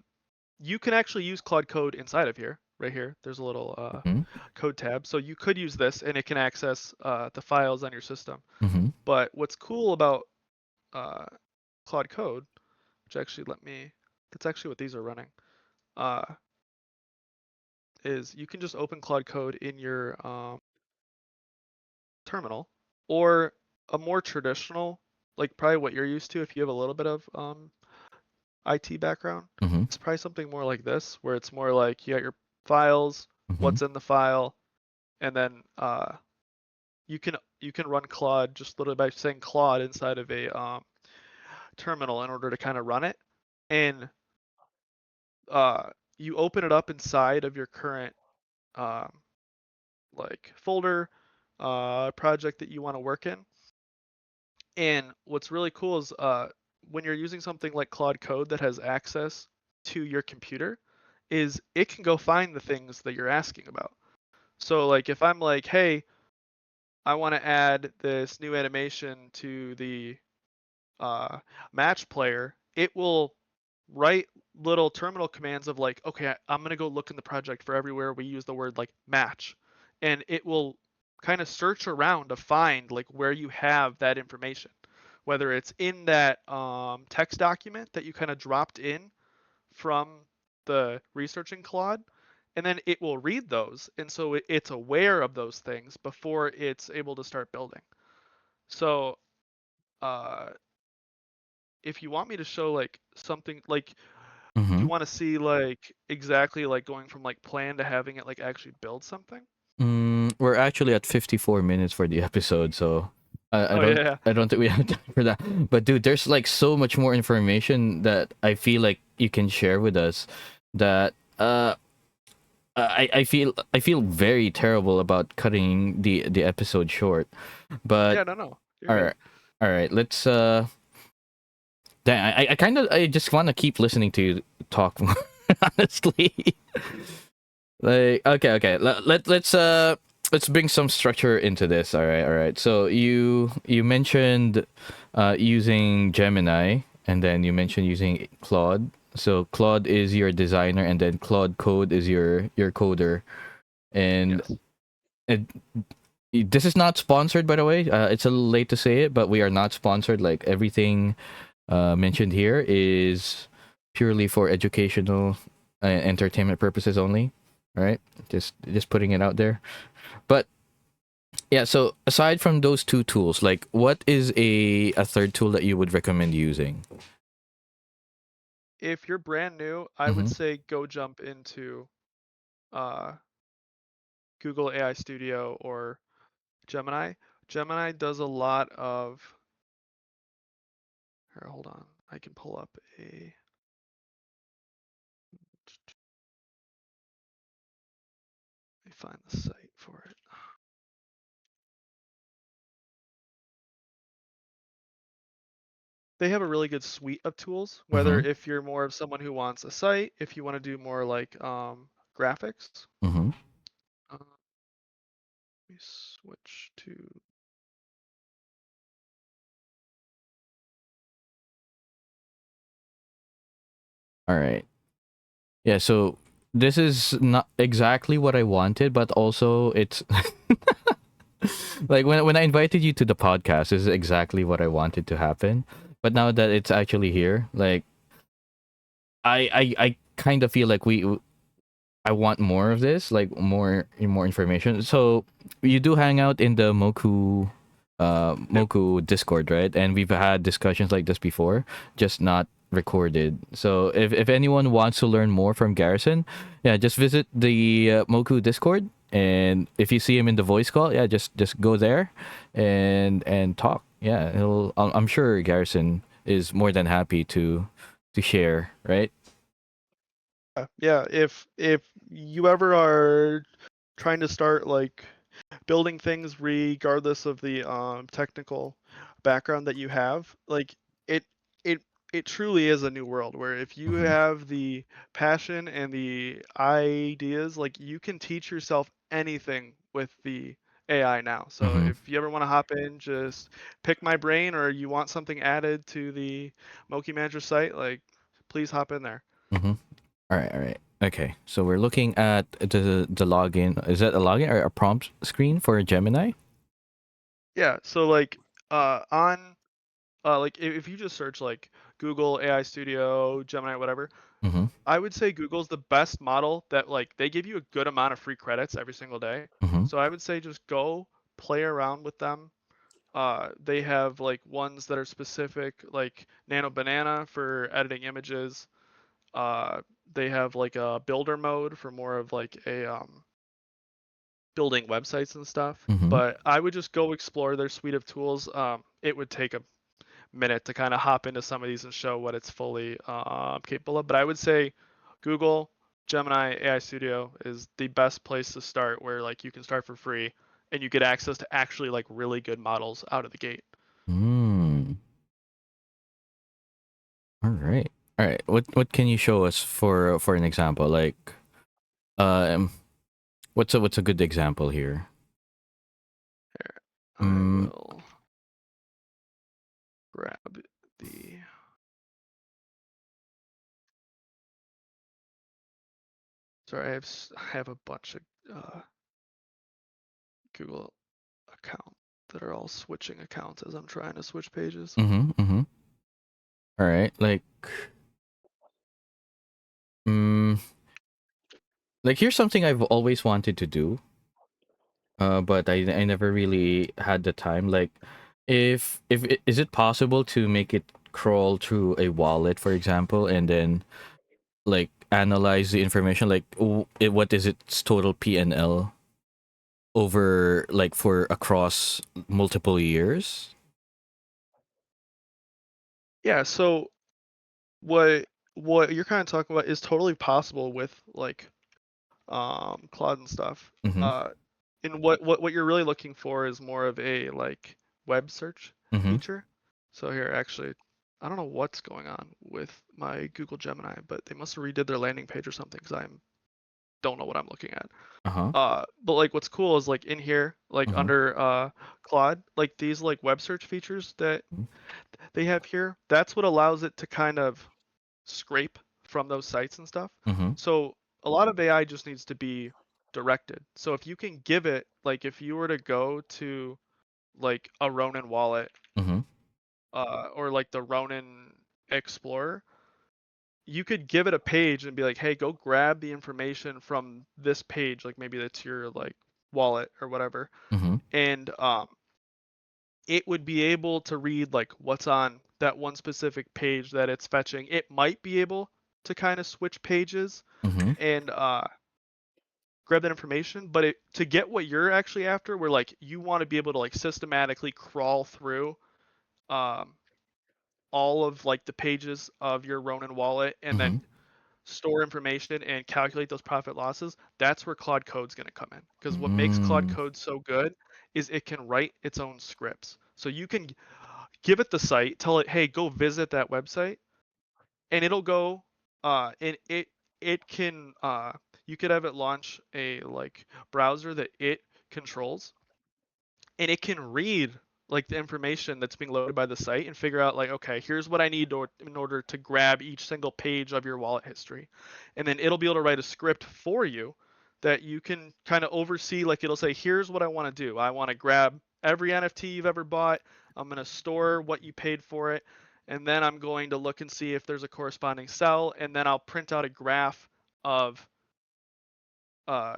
you can actually use Claude Code inside of here. Right here, there's a little
Mm-hmm.
code tab, so you could use this, and it can access the files on your system.
Mm-hmm.
But what's cool about uh, Claude Code, which actually that's actually what these are running, uh, is you can just open Claude Code in your terminal, or a more traditional, like probably what you're used to if you have a little bit of IT background.
Mm-hmm.
It's probably something more like this, where it's more like you got your files,
Mm-hmm.
what's in the file, and then you can run Claude just literally by saying Claude inside of a terminal in order to kind of run it, and uh, you open it up inside of your current um, like folder project that you want to work in. And what's really cool is when you're using something like Claude Code that has access to your computer, is it can go find the things that you're asking about. So like if I'm like, hey, I want to add this new animation to the match player, it will write little terminal commands of like, okay, I'm gonna go look in the project for everywhere we use the word like match, and it will kind of search around to find like where you have that information, whether it's in that text document that you kind of dropped in from the researching Claude, and then it will read those, and so it's aware of those things before it's able to start building. So uh, if you want me to show like something like, do
Mm-hmm.
you want to see like exactly like going from like plan to having it like actually build something?
we're actually at 54 minutes for the episode, so I
Oh
don't
yeah.
I don't think we have time for that. But dude, there's like so much more information that I feel like you can share with us that I feel very terrible about cutting the episode short. But
Yeah, no. You're
all
good.
right. All right, let's Dang, I kind of I just want to keep listening to you talk more, honestly. Like okay. Let's bring some structure into this. All right. So you mentioned using Gemini, and then you mentioned using Claude. So Claude is your designer, and then Claude Code is your coder. And
Yes.
it, this is not sponsored, by the way. It's a little late to say it, but we are not sponsored. Like everything mentioned here is purely for educational entertainment purposes only. Right? Just putting it out there. But yeah, so aside from those two tools, like what is a third tool that you would recommend using?
If you're brand new, I would
Mm-hmm.
say go jump into uh, Google AI Studio or Gemini. Gemini does a lot of. Here, hold on. I can pull up a. Let me find the site for it. They have a really good suite of tools. Whether
Mm-hmm.
if you're more of someone who wants a site, if you want to do more like graphics.
Mm-hmm.
Let me switch to.
All right. Yeah, so this is not exactly what I wanted, but also it's like when I invited you to the podcast, this is exactly what I wanted to happen. But now that it's actually here, like I kind of feel like I want more of this, like more information. So you do hang out in the
Yep.
Moku Discord, right? And we've had discussions like this before, just not recorded. So if anyone wants to learn more from Garrison, yeah, just visit the Moku Discord, and if you see him in the voice call, yeah, just go there and talk. Yeah, I'm sure Garrison is more than happy to share, right?
Yeah, if you ever are trying to start like building things regardless of the technical background that you have, like it it it truly is a new world where if you
Mm-hmm.
have the passion and the ideas, like you can teach yourself anything with the AI now. So
Mm-hmm.
if you ever want to hop in, just pick my brain, or you want something added to the Moki Manager site, like please hop in there.
Mm-hmm. All right. Okay, so we're looking at the login. Is that a login or a prompt screen for Gemini?
Yeah, so like on like if you just search like Google AI Studio, Gemini, whatever,
Mm-hmm.
I would say Google's the best model that like they give you a good amount of free credits every single day.
Mm-hmm.
So I would say just go play around with them. They have like ones that are specific, like Nano Banana for editing images. Uh, they have like a builder mode for more of like a building websites and stuff.
Mm-hmm.
But I would just go explore their suite of tools. It would take a minute to kind of hop into some of these and show what it's fully capable of. But I would say Google Gemini AI Studio is the best place to start, where like you can start for free and you get access to actually like really good models out of the gate.
Mm. All right. All right. What can you show us for an example? Like, um, what's a good example here?
Here, I
Mm.
will grab the. Sorry, I have a bunch of Google account that are all switching accounts as I'm trying to switch pages.
Mm-hmm. Mm-hmm. All right. Mm, like here's something I've always wanted to do, but I never really had the time. Like, is it possible to make it crawl through a wallet, for example, and then like analyze the information, like what is its total PNL? over like for across multiple years?
Yeah, so what you're kind of talking about is totally possible with like Claude and stuff.
Mm-hmm.
And what you're really looking for is more of a like web search
Mm-hmm.
feature. So here, actually, I don't know what's going on with my Google Gemini, but they must have redid their landing page or something because I don't know what I'm looking at.
Uh-huh.
But like what's cool is like in here, like
Mm-hmm.
under Claude, like these like web search features that they have here, that's what allows it to kind of scrape from those sites and stuff.
Mm-hmm.
So a lot of AI just needs to be directed. So if you can give it, like if you were to go to like a Ronin wallet,
Mm-hmm.
or like the Ronin Explorer, you could give it a page and be like, hey, go grab the information from this page, like maybe that's your like wallet or whatever,
Mm-hmm.
and it would be able to read like what's on that one specific page that it's fetching. It might be able to kind of switch pages
Mm-hmm.
and grab that information, but to get what you're actually after, where like you want to be able to like systematically crawl through um, all of like the pages of your Ronin wallet and
Mm-hmm.
then store information and calculate those profit losses, that's where Claude Code's going to come in. Because what makes Claude
Mm-hmm.
Code so good is it can write its own scripts. So you can give it the site, tell it, hey, go visit that website, and it'll go and it can you could have it launch a like browser that it controls, and it can read like the information that's being loaded by the site and figure out like, okay, here's what I need in order to grab each single page of your wallet history, and then it'll be able to write a script for you that you can kind of oversee. Like it'll say, here's what I want to do. I want to grab every NFT you've ever bought. I'm going to store what you paid for it, and then I'm going to look and see if there's a corresponding sell, and then I'll print out a graph of uh,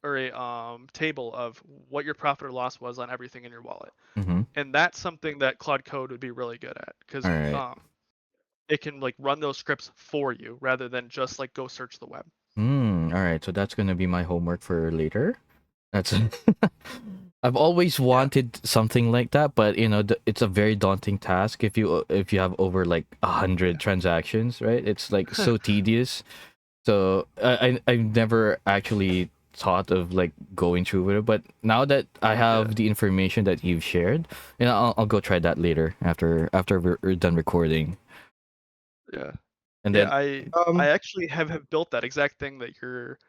or a table of what your profit or loss was on everything in your wallet.
Mm-hmm.
And that's something that Claude Code would be really good at
All
because
right.
it can like run those scripts for you rather than just like go search the web.
All right. So that's gonna be my homework for later. That's I've always
Yeah.
wanted something like that, but you know, it's a very daunting task if you have over like 100 transactions, right? It's like so tedious. So I've never actually thought of like going through with it, but now that I
Yeah.
have the information that you've shared, you know, I'll go try that later after we're done recording,
Yeah.
and
Yeah.
then
I actually have built that exact thing that you're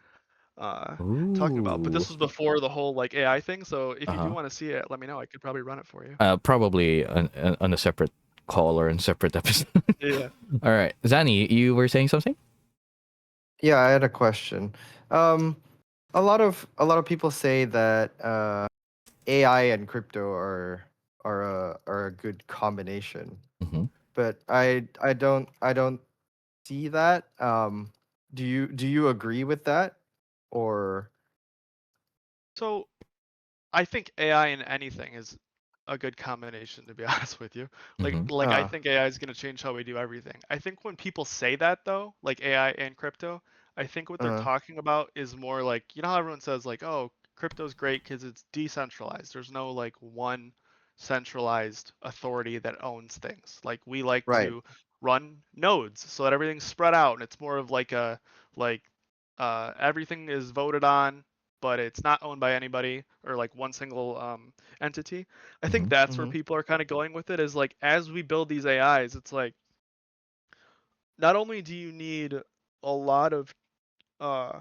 talking about, but
ooh,
this was before the whole like AI thing. So if you do
uh-huh.
want to see it, let me know. I could probably run it for you.
Probably on a separate call or in separate episode.
Yeah.
All right, Zani, you were saying something?
Yeah, I had a question. Um, a lot of people say that AI and crypto are a good combination,
Mm-hmm.
but I don't see that. Do you agree with that, or
So I think AI in anything is a good combination, to be honest with you.
Mm-hmm.
Like I think AI is going to change how we do everything. I think when people say that though, like AI and crypto, I think what they're
uh,
talking about is more like, you know how everyone says like, oh, crypto's great because it's decentralized. There's no like one centralized authority that owns things. Like we like
right?
to run nodes so that everything's spread out and it's more of like a like everything is voted on, but it's not owned by anybody or like one single entity. I think
Mm-hmm.
that's where
Mm-hmm.
people are kind of going with it. Is like as we build these AIs, it's like not only do you need a lot of uh,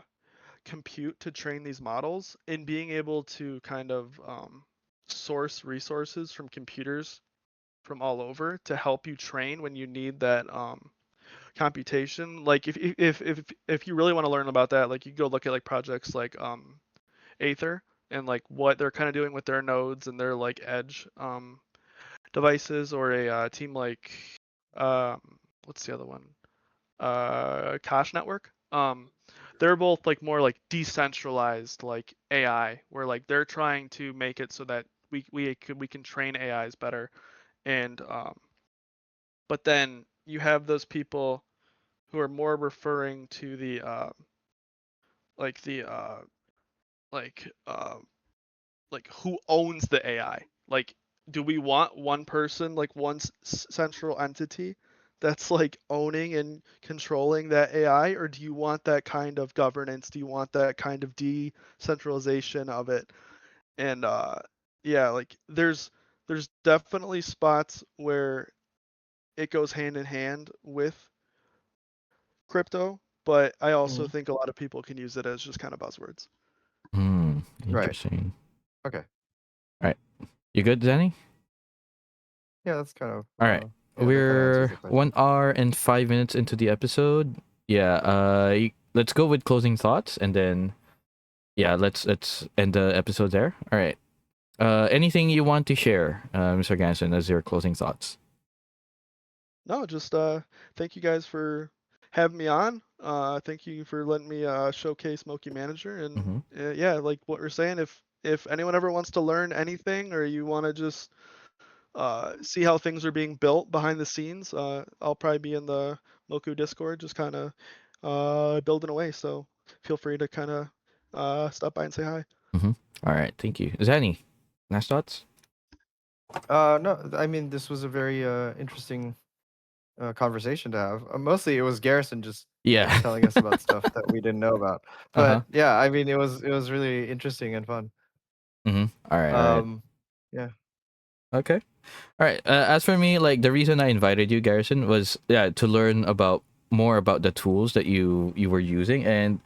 compute to train these models, and being able to kind of source resources from computers from all over to help you train when you need that computation. Like if you really want to learn about that, like you go look at like projects like Aether and like what they're kind of doing with their nodes and their like edge devices, or a team like um, what's the other one? Kosh Network. They're both like more like decentralized like AI, where like they're trying to make it so that we can train AIs better, and but then you have those people who are more referring to the like the like like who owns the AI? Like, do we want one person, like one central entity that's like owning and controlling that AI, or do you want that kind of governance? Do you want that kind of decentralization of it? And yeah, like there's definitely spots where it goes hand in hand with crypto, but I also
Mhm.
think a lot of people can use it as just kind of buzzwords.
Right.
Interesting.
Okay.
All right. You good, Danny?
Yeah, that's kind of
All right.
yeah, that kind of answers
We're
the question.
1 hour and 5 minutes into the episode. Yeah. Let's go with closing thoughts, and then yeah, let's end the episode there. All right. Anything you want to share, Mr. Ganson, as your closing thoughts?
No, just thank you guys for having me on. Thank you for letting me showcase Moki Manager, and
Mm-hmm.
yeah, like what we're saying, if anyone ever wants to learn anything, or you want to just see how things are being built behind the scenes, I'll probably be in the Moku Discord, just kind of building away. So feel free to kind of stop by and say hi.
Mm-hmm. All right. Thank you. Zanny, last thoughts?
No, I mean this was a very interesting conversation to have. Mostly it was Garrison just
Yeah.
telling us about stuff that we didn't know about.
Uh-huh.
But yeah, I mean it was really interesting and fun.
Mm-hmm. All right. All right.
Yeah.
Okay. All right. As for me, like the reason I invited you, Garrison, was to learn about more about the tools that you were using, and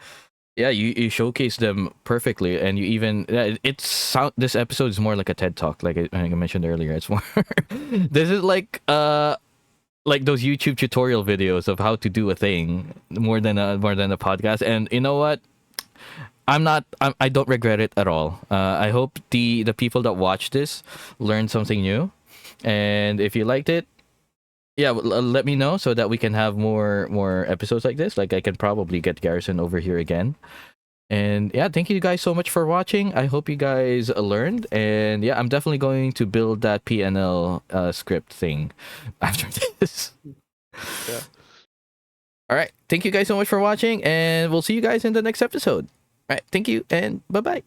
yeah, you showcased them perfectly, and you even it's sound. This episode is more like a TED talk, like I mentioned earlier. It's more. This is like those YouTube tutorial videos of how to do a thing more than a podcast. And you know what? I don't regret it at all. I hope the people that watch this learned something new, and if you liked it, yeah, let me know so that we can have more episodes like this. Like I can probably get Garrison over here again. And yeah, thank you guys so much for watching. I hope you guys learned. And yeah, I'm definitely going to build that PNL script thing after this.
Yeah.
All right. Thank you guys so much for watching, and we'll see you guys in the next episode. All right. Thank you, and bye bye.